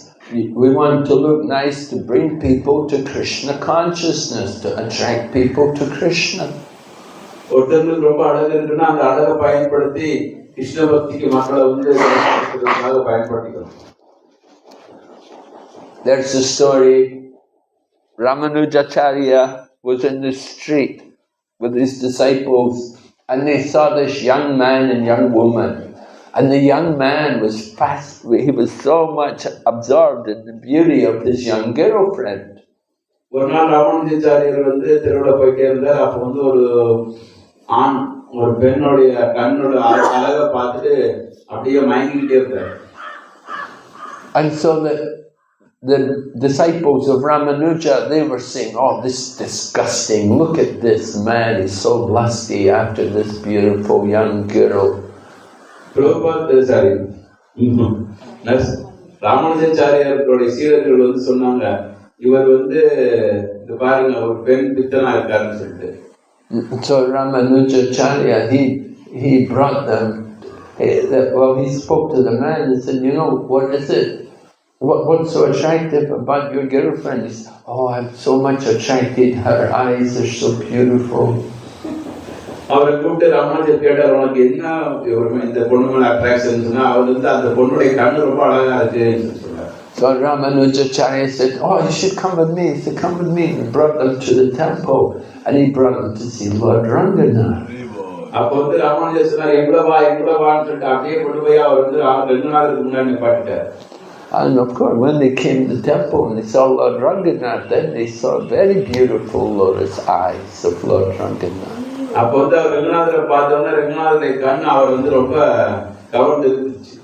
We want to look nice to bring people to Krishna consciousness, to attract people to Krishna. ஒருத்தருக்கு ரொம்ப அழகு இருக்குன்னா அந்த அழகை பயன்படுத்தி கிருஷ்ண பக்திக்கு மக்களை பயன்படுத்திக்கணும். There's a story. Ramanujacharya was in the street with his disciples and they saw this young man and young woman. And the young man was he was so much absorbed in the beauty of his young girlfriend. ஒரு நாள் ராமானுஜாச்சாரியர் தெருவில் போயிட்டே இருந்தார். அப்போ ஒரு ஆண் ஒரு பெண்ணுடைய கண்ணோட அழகை பார்த்துட்டு அப்படியே மயங்கிக்கிட்டே இருந்தார். And so the disciples of Ramanuja, they were saying, oh, this is disgusting. Look at this man, he's so lusty after this beautiful young girl. ராமானுஜாச்சாரியர்களுடைய சீடர்கள் சொன்னாங்க, இவர் பாருங்க ஒரு பெண் பித்தனா இருக்காருன்னு சொல்லிட்டு. So Ramanujacharya, he brought them, he spoke to the man and said, you know, what is it? What's so attractive about your girlfriend? He said, oh, I'm so much attracted, her eyes are so beautiful. அவரை கூப்பிட்டு ராமானுஜர் கேட்டார், உனக்கு என்ன இந்த பொண்ணு மேல attraction சொன்னா, அவர் அந்த பொண்ணுடைய கண்ணு ரொம்ப அழகா இருக்குன்னு சொன்னார். So Ramanujacharya said, oh, you should come with me. He said, come with me. And brought them to the temple. And he brought them to see Lord Ranganath. அப்போ ராமானுஜர் சொன்னார், எங்கூடவான்னு சொல்லிட்டு அப்படியே கொண்டு போய் அவர் 2 நாளுக்கு முன்னாடி பாட்டுட்டார். And of course, when they came to the temple and they saw Lord Ranganath, then they saw very beautiful lotus eyes of Lord Ranganath. அப்போ அவர் ரங்கநாதரை பார்த்தோன்னா ரங்கநாதருடைய கண் அவர் ரொம்ப கவர்ந்து இருந்துச்சு.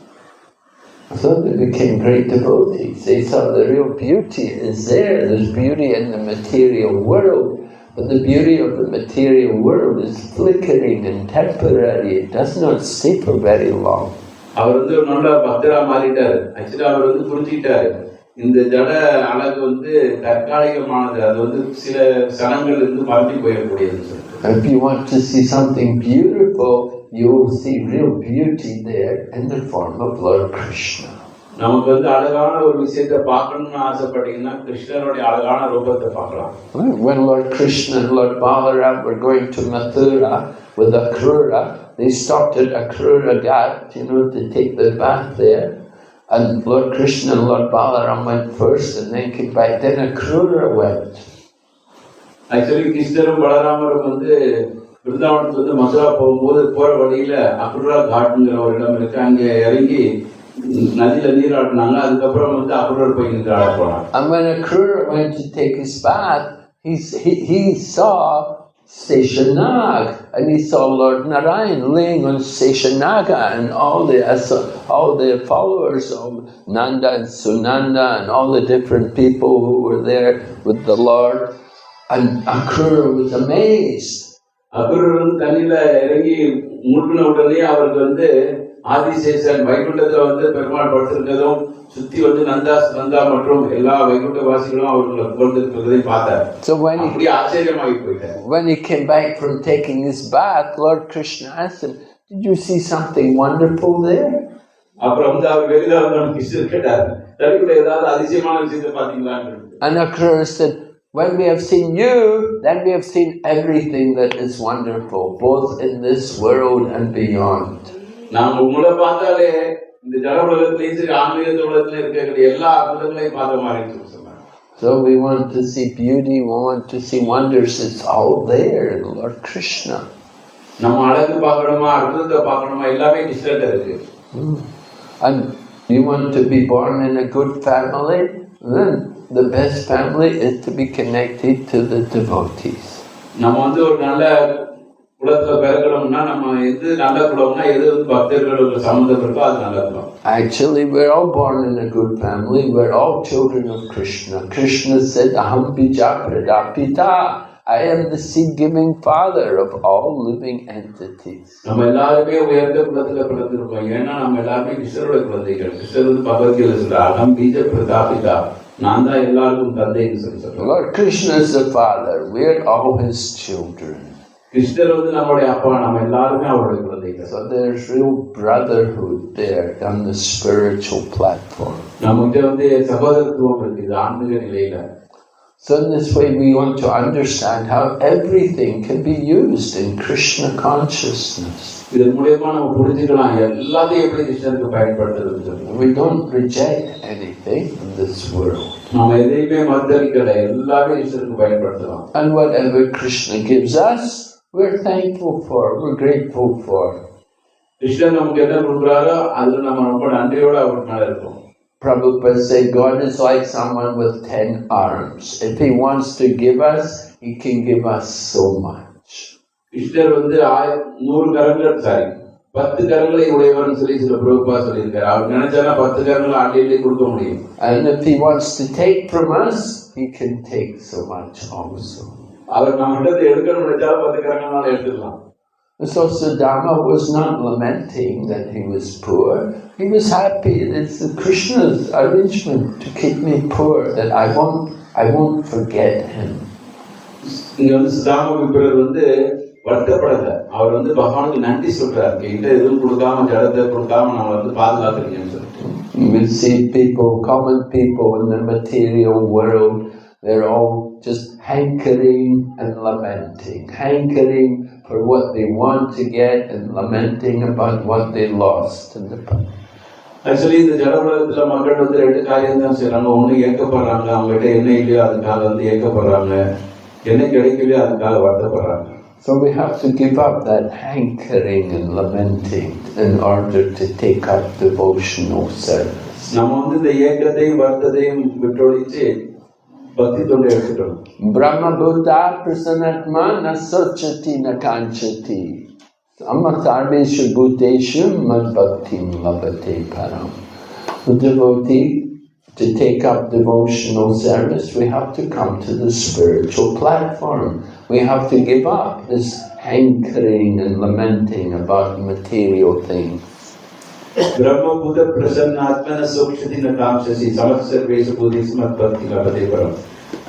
So they became great devotees. They saw the real beauty is there. There's beauty in the material world, but the beauty of the material world is flickering and temporary. It does not stay for very long. அவர் நல்ல பக்தரா மாறிட்டாரு. ஆக்சுவலா அவர் புரிஞ்சுக்கிட்டாரு, இந்த ஜட அழகு தற்காலிகமானது, அது சில சனங்கள் மறுபடி போயிடக்கூடியதுன்னு சொல்லிட்டு. If you want to see something beautiful, you will see real beauty there in the form of Lord Krishna. நமக்கு அழகான ஒரு விஷயத்தை பார்க்கணும்னு ஆசைப்பட்டீங்கன்னா கிருஷ்ணருடைய அழகான ரூபத்தை பார்க்கலாம். When Lord Krishna and Lord Balaram were going to Mathura with Akrura, they stopped at Akrura Ghat, to take the bath there. And Lord Krishna and Lord Balaram went first and then came back. Then Akrura went. Actually, கிருஷ்ணரும் பலராமரும் பிருந்தாவனத்துல மதுரா போகும்போது போற வழியில அக்ரூரா காட்டுங்கிற ஒரு இடம் இருக்கு. அங்க இறங்கி நதியில நீராடினாங்க. அதுக்கப்புறம் அக்ரூர் போய் நீராட போனாங்க. And when Akrura went to take his bath, he saw Seshanag, and he saw Lord Narayan laying on Seshanaga, and all the followers of Nanda and Sunanda and all the different people who were there with the Lord. And Akrura was amazed. Akrur தண்ணியில இறங்கி முழுக்கின உடனே அவருக்கு ஆதிசேஷன் வைகுண்டத்துல பெருமாள் படுத்திருக்கிறதும் சுத்தி நந்தா மற்றும் எல்லா வைகுண்ட வாசிகளும் அவர்களை புகழ்ந்திருக்கிறதை பார்த்தார். அப்படியே ஆச்சரியமாகி போயிட்டார். When he came back from taking his bath, Lord Krishna asked him, did you see something wonderful there? அப்புறம் அவர் வெளியில கிருஷ்ணர் கேட்டார், தனிக்குள்ள ஏதாவது அதிசயமான விஷயத்தை பார்த்தீங்களான்னு. And Akrura said, when we have seen you, then we have seen everything that is wonderful, both in this world and beyond. நாம் உங்களை பார்த்தாலே இந்த ஜட உலகத்திலேயும் சரி ஆன்மீக உலகத்திலே இருக்கிற எல்லா அற்புதங்களையும் பார்த்த மாதிரி சொன்னார். So we want to see beauty, we want to see wonders, it's all there in Lord Krishna. நம்ம அழகு பார்க்கணுமா, அற்புதத்தை பார்க்கணுமா, எல்லாமே கிருஷ்ணர்ட்ட இருக்கு. And you want to be born in a good family, then the best family is to be connected to the devotees. நம்ம வந்து ஒரு நல்ல குலத்துல பிறக்கணும்னா, நம்ம எது நல்ல குலம்னா எது பக்தர்களுக்கு சம்பந்தம் இருக்கோ அது நல்ல குலம். Actually, we're all born in a good family. We're all children of Krishna. Krishna said, Aham bija pradapita. I am the seed-giving father of all living entities. நம்ம எல்லாருமே உயர்ந்த குலத்துல பிறந்திருக்கோம். ஏன்னா நம்ம எல்லாருமே கிருஷ்ணரோட குழந்தைகள். கிருஷ்ணர் வந்து பகவத்கீதையில சொல்றார், அகம் பீஜ பிரதாபிதா. நான் தான் எல்லாருக்கும் தந்தைன்னு சொல்லி சொல்றேன். Lord Krishna is the father. We're all his children. கிருஷ்ணர் வந்து நம்மளுடைய அப்பா, நம்ம எல்லாருமே அவருடைய குழந்தைகள். So there's real brotherhood there on the spiritual platform. நம்மகிட்ட வந்து சகோதரத்துவம் இருக்குது ஆன்மீக நிலையில. So in this way we want to understand how everything can be used in Krishna consciousness. இதன் மூலமா நம்ம புரிஞ்சுக்கலாம் எல்லாத்தையும் எப்படி கிருஷ்ணருக்கு பயன்படுத்துறது சொல்லி. We don't reject anything in this world. நம்ம எதையுமே மறுதலிக்கல, எல்லாமே கிருஷ்ணருக்கு பயன்படுத்தலாம். And whatever Krishna gives us, we're thankful for, we're grateful for. Krishnan நமக்கு என்ன கொடுக்குறாரோ அதுல நம்ம ரொம்ப நன்றியோட அவருக்கு மேல இருக்கும். Prabhupada said God is like someone with 10 arms. If he wants to give us, he can give us so much. கிருஷ்ணர் வந்து 100 கரங்கள், 10 கரங்களை உடையவர்னு சொல்லி சில பிரபுபா சொல்லியிருக்காரு. அவர் நினைச்சாலும் 10 கரங்களை அள்ளி கொடுக்க முடியும். And if he wants to take from us, he can take so much also. அவர் நம்ம இடத்தை எடுக்கணும்னு நினைச்சாலும் 10 கரங்களால எடுத்துக்கலாம். So Sudama was not lamenting that he was poor. He was happy. It's Krishna's arrangement to keep me poor, that I won't forget him. இங்க வந்து சுதாம விப்ரர் வந்து வருத்தப்படல. அவர் வந்து பகவானுக்கு நன்றி சொல்றாரு, என்கிட்ட எதுவும் கொடுக்காம ஜடத்தை கொடுக்காம நான் வந்து பாதுகாத்துருக்கேன்னு சொல்லிட்டு. You will see people, common people in the material world, they're all just hankering and lamenting, hankering for what they want to get and lamenting about what they lost in the past. Actually இந்த ஜட உலகத்துல மக்கள் வந்து 2 காரியம் தான் செய்யறாங்க. ஒண்ணு ஏக்கப்படுறாங்க, அவங்ககிட்ட என்ன இல்லையோ அதுக்காக வந்து ஏக்கப்படுறாங்க, என்ன கிடைக்கலையோ அதுக்காக வருத்தப்படுறாங்க. So we have to give up that hankering and lamenting in order to take up devotional service. நம்ம வந்து இந்த ஏக்கத்தையும் வருத்தத்தையும் விட்டொழிச்சு பக்தி தொண்டை எடுத்துட்டோம். Brahma Buddha prasanatma na sochati na kanchati. Amasarveshu bhuteshu mad bhaktim labate param. The devotee, to take up devotional service, we have to come to the spiritual platform. We have to give up this hankering and lamenting about material things. Brahma Buddha prasanatmana sokshati kamshasi samasarveshu buddhismat bhakti labate param.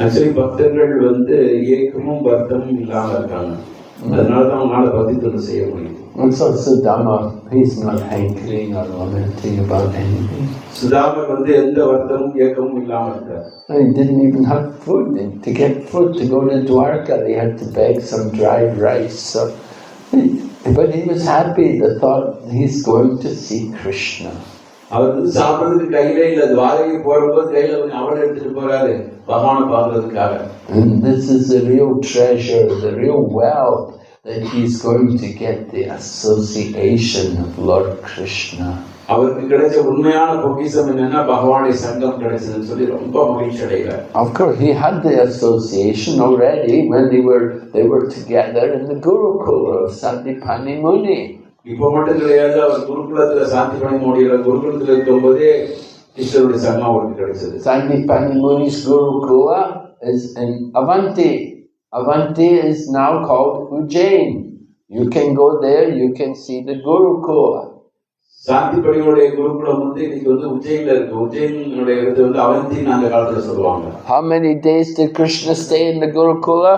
Actually பக்தர்கள் வந்து ஏக்கமும் வருத்தமும் இல்லாம இருக்காங்க. அதனாலதான் அவங்களால பக்தி தொண்டு செய்ய முடியும். And so Sudama, he's not hankering or lamenting about anything. Sudamar வந்து எந்த வருத்தமும் ஏக்கமும் இல்லாம இருக்கார். He didn't even have food. To get food to go to Dwarka, they had to beg some dried rice. So, but he was happy, the thought he's going to see Krishna. அவர் வந்து சாப்பிட்றதுக்கு கையிலே இல்ல, துவாரகை போடும்போது கையில அவளை எடுத்துட்டு போறாரு பகவானை பார்க்கறதுக்காக. And this is the real treasure, the real wealth, that he's going to get the association of Lord Krishna. அவருக்கு கிடைச்ச உண்மையான பொக்கிஷம் என்னன்னா பகவானுடைய சங்கம் கிடைச்சதுன்னு சொல்லி ரொம்ப மகிழ்ச்சி அடைகிறார். Of course, he had the association already when they were together in the Gurukula of Sandipani Muni. இப்ப மட்டும் கிடையாது, அவர் குருகுலத்துல சாந்திபனி மோடியில குருகுலத்துல இருக்கும்போதே கிருஷ்ணருடைய சங்கம் அவருக்கு கிடைச்சது. Sandipani Muni's Gurukula is in Avanti. Avanti is now called Ujjain. You can go there, you can see the Gurukula. சாந்திபனியோட குருகுலம் வந்து இன்னைக்கு வந்து உஜ்ஜயின்ல இருக்கு. உஜ்ஜயினுடைய இடத்துல வந்து அவந்தின்னு அந்த காலத்துல சொல்லுவாங்க. How many days did Krishna stay in the Gurukula?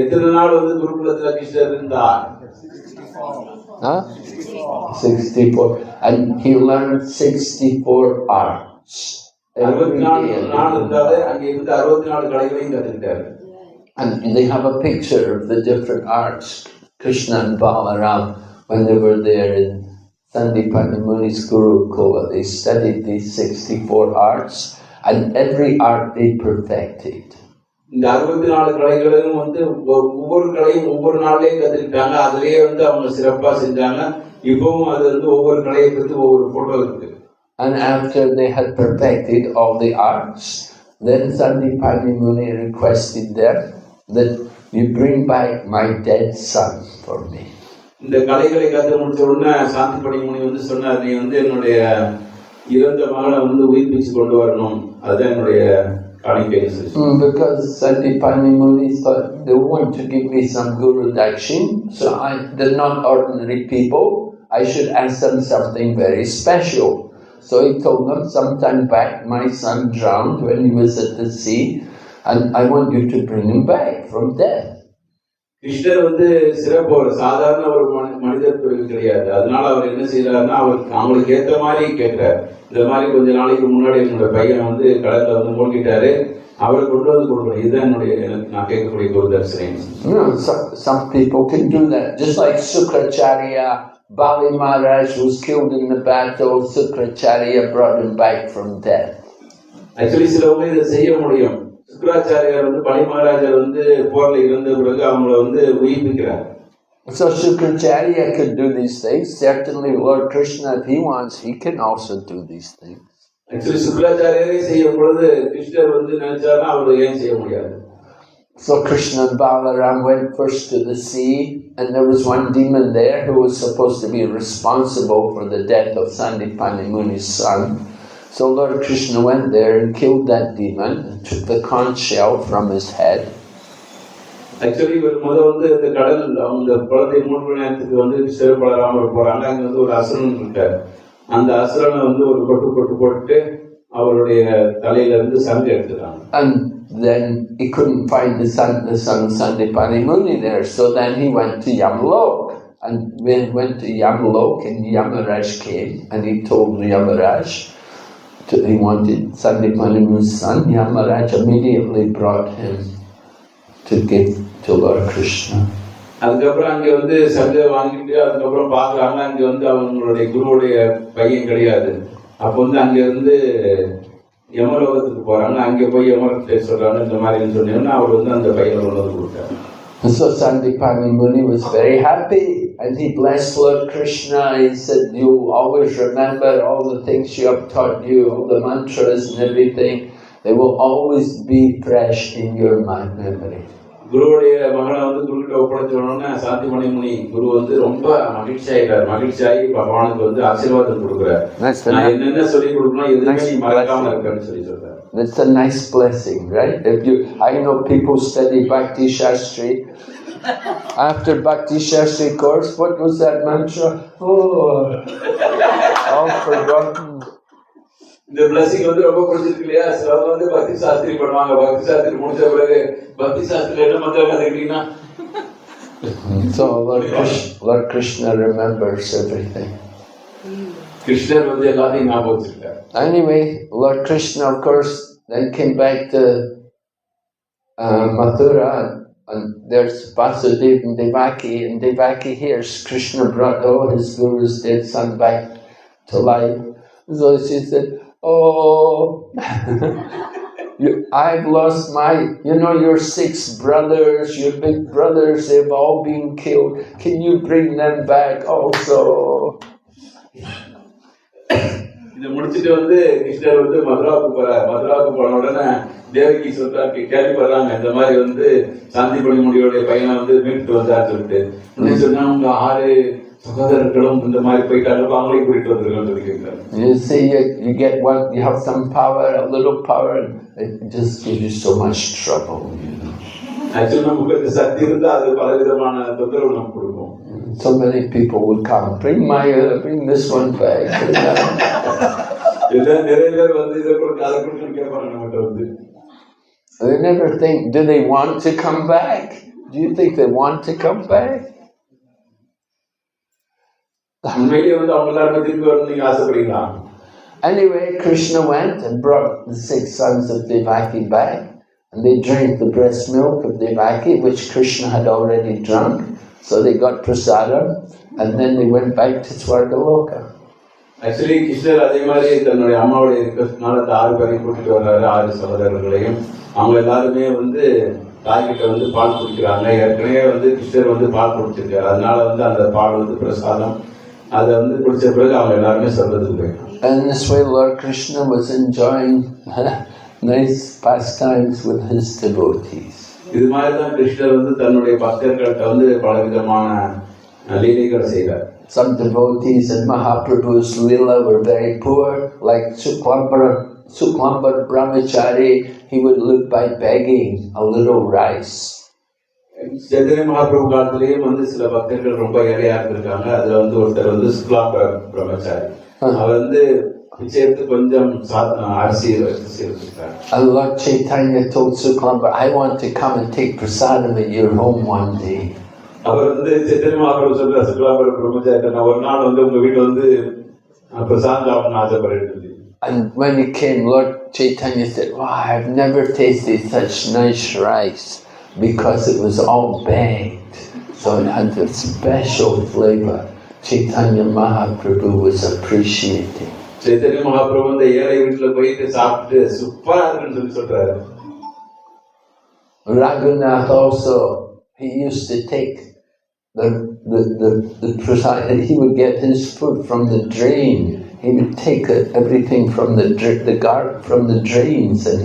எத்தனை நாள் வந்து குருகுலத்துல கிருஷ்ணர் இருந்தார்? 64. And he learned 64 arts. Every day. 64 நாள் இருந்தாரு. அங்க இருந்து 64 கலைகளையும் கத்துக்கிட்டாரு. And they have a picture of the different arts, Krishna and Balaram, when they were there in Sandipani Muni's Gurukula. They studied these 64 arts, and every art they perfected. இந்த 64 கலைகளும் வந்து ஒவ்வொரு கலையும் ஒவ்வொரு நாள்லயும் கத்துக்கிட்டாங்க. அதுலயே வந்து அவங்க சிறப்பா செஞ்சாங்க. இப்பவும் அது வந்து ஒவ்வொரு கலையை பத்தி ஒவ்வொரு போட்டோ இருக்கு. And after they had perfected all the arts, then Sandipani Muni requested them that you bring back my dead son for me. இந்த கலைகளை கத்து முடிச்ச உடனே சாந்திபனி முனி வந்து சொன்னார், நீ வந்து என்னுடைய இறந்த மகனை வந்து உயிர்ப்பிச்சு கொண்டு வரணும், அதுதான் என்னுடைய காணிக்கை. Because Sandipani Muni thought they want to give me some Guru Dakshin, so they're not ordinary people. I should ask them something very special. So he told them, sometime back my son drowned when he was at the sea, and I want you to bring him back from death. கிருஷ்ணர் வந்து சிறப்பு, ஒரு சாதாரண ஒரு மனிதர் பிறகு கிடையாது. அதனால அவர் என்ன செய்யறாருன்னா, அவங்களுக்கு ஏற்ற மாதிரி கேட்கிறார். இந்த மாதிரி கொஞ்ச நாளைக்கு முன்னாடி என்னோட பையன் வந்து கடல்ல வந்து மூழ்கிட்டாரு, அவரை கொண்டு வந்து கொடுக்கணும், இதுதான் நான் கேட்கக்கூடிய ஒரு தரிசனம். Some people can do that, just like Sukracharya. Bali Maharaj was killed in the battle. Sukracharya brought him back from death. Actually, சிலவங்க இதை செய்ய முடியும். சுக்ராச்சாரியார் வந்து பலி மகாராஜர் வந்து போர்ல இருந்த பிறகு அவங்கள வந்து உயிர்ப்பிக்கிறார். So Sukracharya could do these things. Certainly Lord Krishna, if he wants, he can also do these things. Actually, சுக்ராச்சாரியரே செய்யும் பொழுது கிருஷ்ணர் வந்து நினைச்சாருன்னா அவர் ஏன் செய்ய முடியாது? So Krishna and Balaram went first to the sea, and there was one demon there who was supposed to be responsible for the death of Sandipani Muni's son. So Lord Krishna went there and killed that demon and took the conch shell from his head. Actually, இவர் முதல் வந்து இந்த கடல் அந்த குளத்தை மூன்று நேரத்துக்கு வந்து சிறப்படாமல் போறாங்க. அங்க வந்து ஒரு அசுரன் இருக்கார். அந்த அசுரனை வந்து ஒரு கொட்டு போட்டு அவருடைய தலையில இருந்து சங்கு எடுத்துட்டாங்க. And then he couldn't find the son Sandipani Muni there, so then he went to Yamalok. And when he went to Yamalok, and Yamaraj came, and he told Yamaraj he wanted Sandipani Muni's son. Yamaraj immediately brought him to give to Lord Krishna. அதுக்கப்புறம் அங்க வந்து சங்கை வாங்கிட்டு அதுக்கப்புறம் பாக்குறாங்க, அங்க வந்து அவங்களுடைய குருவுடைய பையன் கிடையாது. அப்போ வந்து அங்க இருந்து யமலோகத்துக்கு போறாங்க. அங்க போய் யமர்கிட்ட சொல்றாங்க, இந்த மாதிரி சொன்னீங்கன்னா அவர் வந்து அந்த பையனை கொண்டு வந்து கொடுத்தாரு. So Sandipani Muni was very happy, and he blessed Lord Krishna. He said, you always remember all the things you have taught you, all the mantras and everything. They will always be fresh in your memory. குருவுடைய மகனை வந்து குருக்கிட்ட ஒப்படைச்சோடனே சாந்திமணி முனி குரு வந்து ரொம்ப மகிழ்ச்சியாகி பகவானுக்கு வந்து ஆசீர்வாதம் கொடுக்குறாரு. நான் என்னென்ன சொல்லி கொடுக்கணும் எதுவுமே மறக்காம இருக்கேன்னு சொல்லி சொல்றாரு. That's a nice blessing, right? I know people study Bhakti Shastri. After Bhakti Shastri course, what was that mantra? Oh, all forgotten. இந்த பிளஸிங் வந்து ரொம்ப பிடிச்சிருக்கு இல்லையா? சிலவங்க வந்து பக்தி சாஸ்திரி பண்ணுவாங்க. பக்தி சாஸ்திரி முடிச்ச பிறகு பக்தி சாஸ்திரி என்ன மந்திரம் கத்துக்கிட்டீங்கன்னா, so Lord Krishna remembers everything. கிருஷ்ணர் வந்து எல்லாத்தையும் ஞாபகம் வச்சிருக்காரு. Anyway, Lord Krishna, of course, then came back to Mathura, and there's Vasudeva and Devaki hears Krishna brought his guru's dead son back to life. So she said, oh, I've lost your 6 brothers, your big brothers, they've all been killed. Can you bring them back also? இதை முடிச்சுட்டு வந்து கிருஷ்ணர் வந்து மதுராவுக்கு போன உடனே தேவகி சொல்றாங்க, கேள்விப்படுறாங்க இந்த மாதிரி வந்து சாந்திபனி முனியோடைய பையனை வந்து மீட்டு வந்தார் சொல்லிட்டு. சொன்னா உங்க 6 சகோதரர்களும் இந்த மாதிரி போயிட்டாங்க, அவங்களையும் கூட்டிட்டு வந்துருக்கோம் சொல்லி கேட்கிறாங்க. You see, you get one, you have some power, a little power, and it just gives you so much trouble. Actually, நமக்கு சக்தி இருந்தா அது பலவிதமான தொந்தரவு நமக்கு கொடுக்கும். So many people would come, bring this one back. நிறைய பேர் வந்து இதை கொடுக்க அதை கொடுக்க கேட்பாங்க நம்மகிட்ட வந்து. They never think, do they want to come back? Do you think they want to come back? உண்மையிலேயே வந்து அவங்க எல்லாருமே திரும்பி வரணும் நீங்க ஆசைப்படுறீங்களா? Anyway, Krishna went and brought the 6 sons of Devaki back, and they drank the breast milk of Devaki, which Krishna had already drunk. So they got prasadam, and then they went back to Swargaloka. Actually கிருஷ்ணர் அதே மாதிரி தன்னுடைய அம்மாவுடைய இருக்கிறதுனால அந்த 6 பேரையும் கூட்டிட்டு வர்றாரு, 6 சகோதரர்களையும். அவங்க எல்லாருமே வந்து தாய்கிட்ட வந்து பால் குடிக்கிறாங்க. ஏற்கனவே வந்து கிருஷ்ணர் வந்து பால் குடிச்சிருக்காரு, அதனால வந்து அந்த பால் வந்து பிரசாதம். அதை வந்து குடிச்ச பிறகு அவங்க எல்லாருமே சொல்றதுக்கு போயிட்டாங்க. And this way Lord Krishna was enjoying nice pastimes with his devotees. இது மாதிரி தான் கிருஷ்ணர் வந்து தன்னுடைய பக்தர்கள்ட்ட வந்து பலவிதமான லீலைகள் செய்தார். Some devotees in Mahaprabhu's Leela were very poor, like Suklambar Brahmachari. He would live by begging a little rice. Chaitanya Mahaprabhu காலத்திலேயே வந்து சில பக்தர்கள் ரொம்ப ஏழையா இருந்திருக்காங்க. அதுல வந்து ஒருத்தர் வந்து சுக்லாம்பர் பிரம்மச்சாரி. அவர் வந்து பிச்சை எடுத்து கொஞ்சம் அரிசி சேர்த்திருக்காரு. And Lord Chaitanya told Suklambar, I want to come and take prasadam at your home one day. அவர் வந்து சைதன்ய மகாபிரபு சொல்ற சுக்லாம்பர் பிரம்மச்சாரி, நான் ஒரு நாள் வந்து உங்க வீட்டுல வந்து பிரசாதம் சாப்பிடணும்னு ஆசைப்படுறேன். And when he came, Lord Chaitanya said, wow, I've never tasted such nice rice, because it was all baked, so it had a special flavor. Chaitanya Mahaprabhu was appreciating. Chaitanya Mahaprabhu இந்த ஏழை வீட்டுல போயிட்டு சாப்பிட்டு சூப்பரா இருக்குன்னு சொல்றாரு. Raghunath also, he used to take the prasad. He would get his food from the drain. He would take everything from the drains, and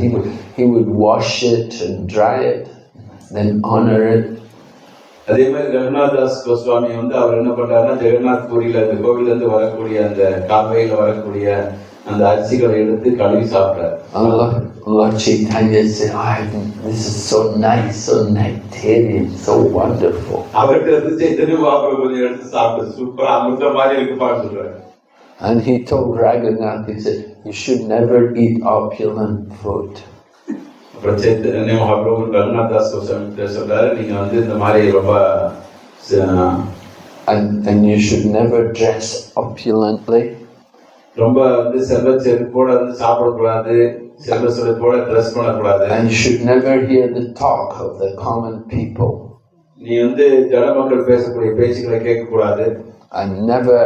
he would wash it and dry it, then honor it. அதே மாதிரி ரகுநாத் தாஸ் கோஸ்வாமி வந்து அவர் என்ன பண்றாருன்னா, ஜெகநாத் பூரியில அந்த கோவில இருந்து வரக்கூடிய அந்த கால்வாயில வரக்கூடிய அந்த அரிசிகளை எடுத்து கழுவி சாப்பிட்டார். Lord Chaitanya said, this is so nice, so nectarian, so wonderful. அவர்கிட்ட இருந்து சைத்தன்ய மகாபிரபு கொஞ்சம் எடுத்து சாப்பிட்டு சூப்பரா அமிர்த மாதிரி இருக்குப்பான்னு சொல்றாரு. And he told Raghunath, he said, you should never eat opulent food. அப்புறம் சைத்தன்ய மகாபிரபு ரகுநாத் தாஸ் கோஸ்வாமி சொல்றாரு, நீங்க வந்து இந்த மாதிரி ரொம்ப and you should never dress opulently. ரொம்ப வந்து செல்வ செருப்போட வந்து சாப்பிடக்கூடாது, செல்வ செருப்போட ட்ரெஸ் பண்ணக்கூடாது. And you should never hear the talk of the common people. நீ வந்து ஜன மக்கள் பேசக்கூடிய பேச்சுக்களை கேட்க கூடாது. And never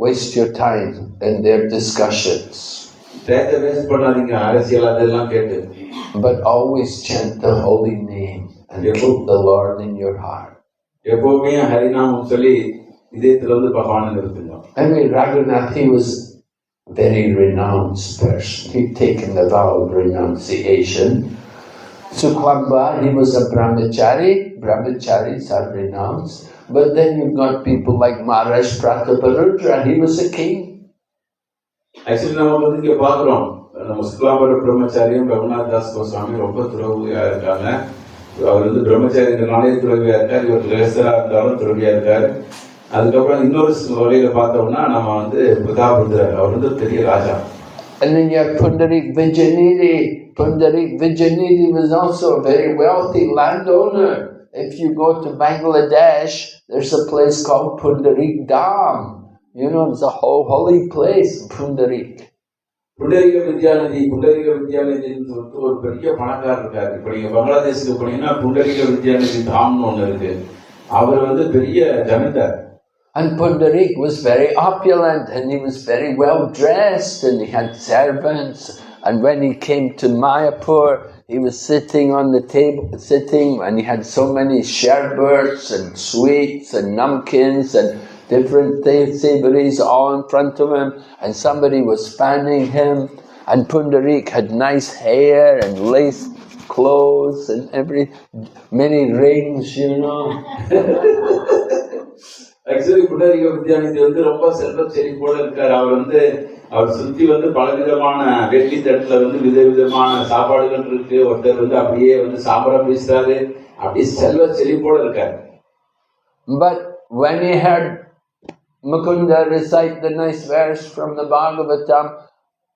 waste your time in their discussions. டயத்தை வேஸ்ட் பண்ணாதீங்க அரசியல் அதெல்லாம் கேட்டு. But always chant the holy name and keep the Lord in your heart. எப்பவுமே ஹரிநாமம் சொல்லி இதயத்துல வந்து பகவானை நிறுத்துங்க. I mean, Raghunath, he was a very renounced person. He'd taken the vow of renunciation. Suklambar, he was a brahmachari. Brahmacharis are renounced. But then you've got people like Maharaj Prataparudra. He was a king. Actually நம்ம வந்து இங்க பாக்குறோம், நம்ம சுக்லாம்பர பிரம்மச்சாரியும் ரகுநாத் தாஸ் கோஸ்வாமி ரொம்ப துறவியா இருக்காங்க. அவர் வந்து பிரம்மச்சாரினாலே துறவியா இருக்காரு, இவர் லேசரா இருந்தாலும் துறவியா இருக்காரு. அதுக்கப்புறம் இன்னொரு வகையில பார்த்தோம்னா நம்ம வந்து பிரதாபருத்ரர், அவர் வந்து பெரிய ராஜா. And then you have Pundarik Vijayanidhi. Pundarik Vijayanidhi was also a very wealthy landowner. If you go to Bangladesh, there's a place called Pundarik Dham. You know, it's a whole holy place, Pundarik. Pundarika வித்யாநிதின்னு சொல்லிட்டு ஒரு பெரிய பணக்காரர் இருக்காரு. இப்ப நீங்க பங்களாதேஷுக்கு போனீங்கன்னா புண்டரீக வித்யாநிதி தாம்னு ஒண்ணு இருக்கு. அவர் வந்து பெரிய ஜமீன்தார். And Pundarik was very opulent, and he was very well dressed, and he had servants. And when he came to Mayapur, he was sitting on the table, and he had so many sherbets and sweets and namkins and different savories all in front of him, and somebody was fanning him, and Pundarik had nice hair and lace clothes and many rings, you know. Actually Pundarika Vidyanidhi வந்து ரொம்ப செல்வ செழிப்போட இருக்காரு. அவர் சுத்தி வந்து பலவிதமான வெள்ளி தட்டுல வந்து விதவிதமான சாப்பாடுகள் இருக்கு. ஒருத்தர் வந்து அப்படியே வந்து சாப்பாடு வீசுறாரு, அப்படியே செல்வ செழிப்போட இருக்காரு. But when he heard Mukunda recite the nice verse from the Bhagavatam,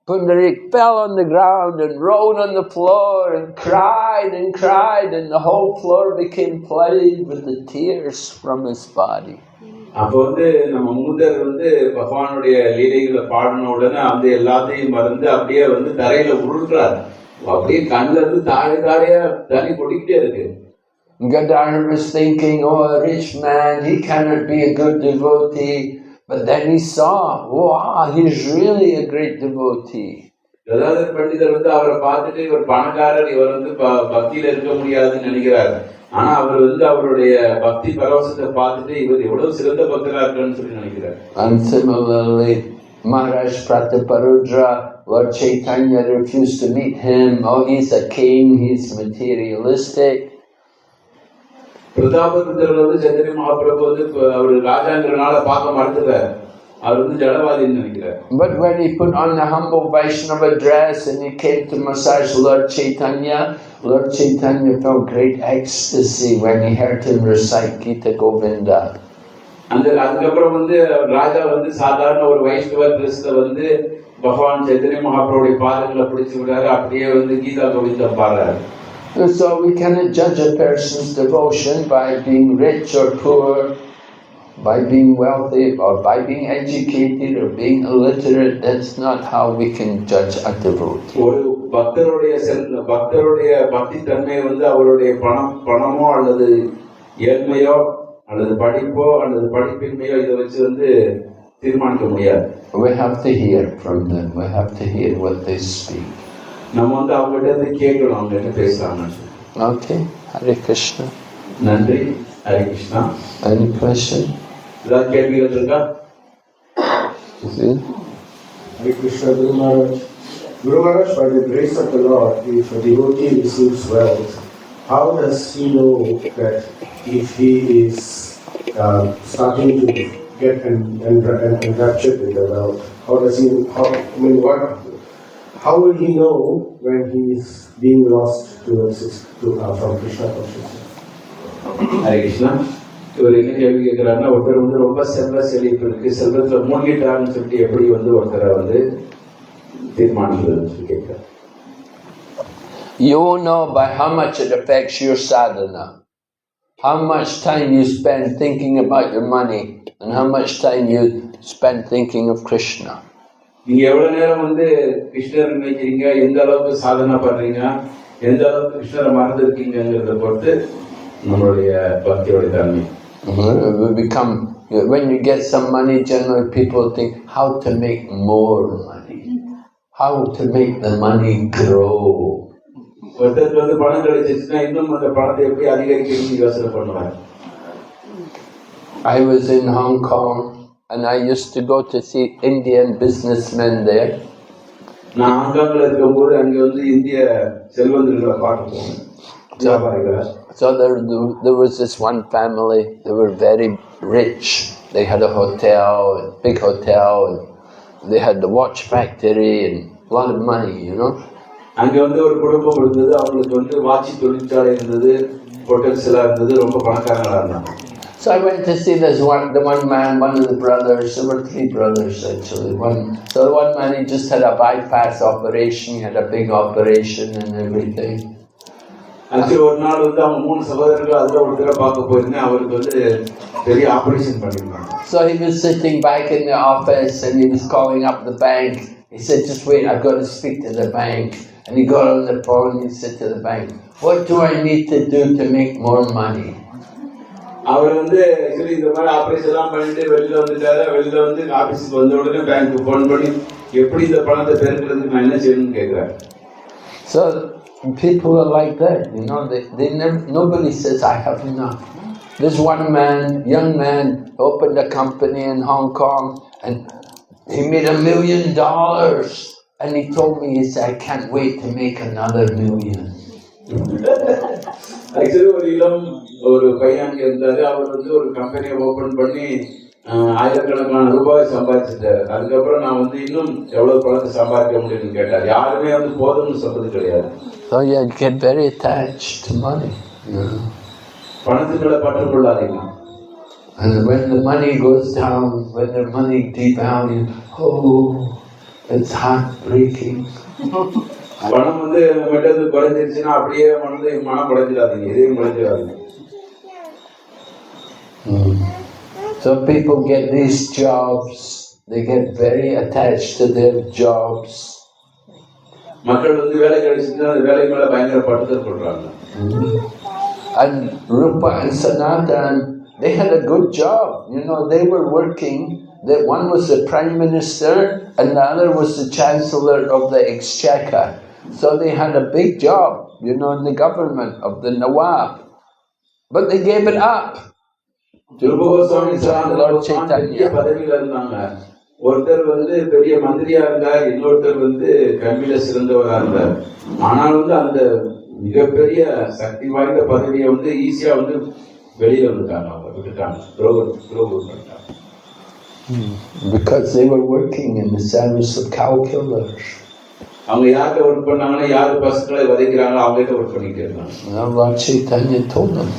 Pundarik fell on the ground and rolled on the floor and cried, and the whole floor became flooded with the tears from his body. அப்ப வந்து நம்ம முகுந்தர் வந்து பகவானுடைய லீலைகளை பாடின உடனே அந்த எல்லாத்தையும் மறந்து அப்படியே வந்து தரையில உருள்றாரு. அப்படியே கண்ணுல இருந்து தாழையா தண்ணி கொட்டிக்கிட்டே இருக்கு. Gadadhar was thinking, oh, a rich man, he cannot be a good devotee. But then he saw, wow, he's really a great devotee. Gadadhar பண்டிதர் வந்து அவரை பார்த்துட்டு இவர் பணக்காரர், இவர் வந்து பக்தியில இருக்க முடியாதுன்னு நினைக்கிறார். ஆனா அவர் வந்து அவருடைய பக்தி பரவசத்தை பார்த்துட்டு இவர் எவ்வளவு சிறந்த பக்தரா இருக்கான்னு சொல்லி நினைக்கிறார். And similarly, Maharaj Prataparudra, Lord Chaitanya refused to meet him. Oh, he's a king, he's materialistic. பிரதாபருத்ரர் வந்து சைத்தன்ய மகாபிரபு வந்து அவர் ராஜாங்கிறனால பார்க்க மறுத்துட்டார். அவர் வந்து ஜடவாதின்னு நினைக்கிறார். But when he put on the humble Vaishnava dress and he came to massage Lord Chaitanya felt great ecstasy when he heard him recite Gita Govinda. அதுக்கப்புறம் வந்து ராஜா வந்து சாதாரண ஒரு வைஷ்ணவ கிறிஸ்த வந்து பகவான் சைத்தன்ய மகாபிரபுடைய பாதங்களை பிடிச்சு விடாரு, அப்படியே வந்து கீதா கோவிந்தம் பாடுறாரு. So we cannot judge a person's devotion by being rich or poor, by being wealthy or by being educated or being illiterate. That's not how we can judge a devotee. ஒரு பக்தருடைய பக்தி தன்மை வந்து அவருடைய பணமோ அல்லது ஏழ்மையோ அல்லது படிப்போ அல்லது படிப்பின்மையோ இதை வச்சு வந்து தீர்மானிக்க முடியாது. We have to hear from them. We have to hear what they speak. நம்ம வந்து அவங்ககிட்ட இருந்து கேட்கணும், அவங்க என்ன பேசுறாங்க. Okay, Hare Krishna. நன்றி, ஹரே கிருஷ்ணா. Any question? ஏதாவது கேள்விகள் இருக்கா? Hare Krishna, Guru Maharaj. Guru Maharaj, by the grace of the Lord, if a devotee receives wealth, how does he know that if he is starting to get enraptured with the wealth? How will he know when he is being lost from Krishna consciousness? Hare Krishna. இவர் என்ன கேள்வி கேட்கிறாருன்னா, ஒருத்தர் வந்து ரொம்ப செல்வ செழிப்பு இருக்கு, செல்வத்துல மூழ்கிட்டாருன்னு சொல்லிட்டு எப்படி வந்து ஒருத்தரை வந்து தீர்மானிக்கிறது கேட்கிறார். You will know by how much it affects your sadhana. How much time you spend thinking about your money and how much time you spend thinking of Krishna. நீங்க எவ்வளவு நேரம் வந்து கிருஷ்ணர் நினைக்கிறீங்க, எந்த அளவுக்கு சாதனை பண்றீங்க, எந்த அளவுக்கு கிருஷ்ணரை மறந்துருக்கீங்கிறத பொறுத்து நம்மளுடைய பக்தியோட தன்மை. When you get some money, generally people think how to make more money, how to make the money grow. ஒருத்தருக்கு வந்து பணம் கிடைச்சிச்சுன்னா இன்னும் அந்த பணத்தை எப்படி அதிகரிக்கணும்னு யோசனை பண்ணுவாங்க. I was in Hong Kong and I used to go to see Indian businessmen there. நான் ஹாங்காங்ல இருக்கும்போது அங்க வந்து இந்திய செல்வந்தர்களை பார்க்க போனேன். So there was this one family, they were very rich. They had a hotel, a big hotel, and they had the watch factory and a lot of money, you know. அங்க வந்து ஒரு குடும்பம் இருந்தது, அவங்களுக்கு வந்து வாட்சி தொழிற்சாலை இருந்தது, hotels எல்லாம் இருந்தது, ரொம்ப பணக்காரங்களா இருந்தாங்க. So I went to see the one man, one of the brothers. There were three brothers actually. So the one man, he just had a bypass operation. He had a big operation and everything. Actually, ஒரு நாள் வந்து அவங்க மூணு சகோதரர்கள் அதுல ஒருத்தரை பார்க்க போயிருந்தேன். அவருக்கு வந்து பெரிய ஆபரேஷன் பண்ணிருந்தாங்க. So he was sitting back in the office and he was calling up the bank. He said, "Just wait, I've got to speak to the bank." And he got on the phone and he said to the bank, "What do I need to do to make more money?" அவர் வந்து actually இந்த மாதிரி operation எல்லாம் பண்ணிட்டு வெளியில வந்துட்டாரு. வெளியில வந்து ஆபீஸ்க்கு வந்த உடனே பேங்க்கு போன் பண்ணி எப்படி இந்த பணத்தை பெருக்கிறதுக்கு நான் என்ன செய்யணும்னு கேட்கிறாரு. So people are like that, you know. They never. Nobody says I have enough. This one man, young man, opened a company in Hong Kong and he made $1 million. And he told me, he said, "I can't wait to make another $1 million." Actually ஒரு பையன் இருந்தாரு. அவர் வந்து ஒரு கம்பெனியை open பண்ணி ஆயிரக்கணக்கான ரூபாய் சம்பாதிச்சிட்டாரு. அதுக்கப்புறம் நான் வந்து இன்னும் எவ்வளவு பணத்தை சம்பாதிக்க முடியும்னு கேட்டார். யாருமே வந்து போதும்னு சொல்றது கிடையாது. So you get very attached to money. பணத்துக்களை பற்றுக்கொள்ளாதீங்க. And when the money goes down, when the money devalues, it's heartbreaking. பணம் வந்து மெட்டது குறைஞ்சிருச்சுன்னா அப்படியே வந்து மனம் குறைஞ்சிடாதீங்க, எதையும் குறைஞ்சிடாதீங்க. So people get these jobs, they get very attached to their jobs. மக்கள் வந்து வேலை கிடைச்சிச்சுன்னா அந்த வேலை மேல பயங்கர பற்றுதல் கொள்றாங்க. And Rupa and Sanatan, they had a good job. You know, they were working, that one was the Prime Minister and the other was the Chancellor of the Exchequer. So they had a big job, you know, in the government of the Nawab. But they gave it up. திருபகோஸ்வாமி Lord பெரிய Chaitanya. பதவியில இருந்தாங்க. ஒருத்தர் வந்து பெரிய மந்திரியா இருந்தார், இன்னொருத்தர் வந்து கல்வியில சிறந்தவரா இருந்தார். ஆனால் வந்து அந்த மிகப்பெரிய சக்தி வாய்ந்த பதவியை வந்து ஈஸியா வந்து வெளியில வந்துட்டாங்க, அவங்க விட்டுட்டாங்க, துரோகம் பண்ணிட்டாங்க. Because they were working in the service of cow killers. அவங்க யார்கிட்ட ஒர்க் பண்ணாங்கன்னா, யாரு பசுக்களை வதைக்கிறாங்களோ அவங்ககிட்ட ஒர்க் பண்ணிட்டு இருந்தாங்க. And Lord Chaitanya told them,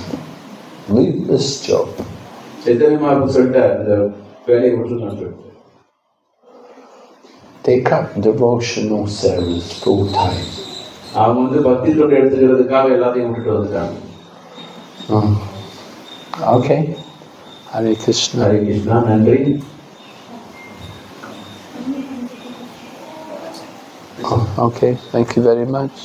leave this job. சைத்தன்யமா சொல்லிட்டார், இந்த வேலையை விட்டுருன்னு சொல்லிட்டு. Take up devotional service full time. அவங்க வந்து பக்தி தொண்டு எடுத்துக்கிறதுக்காக எல்லாத்தையும் விட்டுட்டு வந்துட்டாங்க. Okay. Hare Krishna. Hare Krishna, நன்றி. Okay, thank you very much.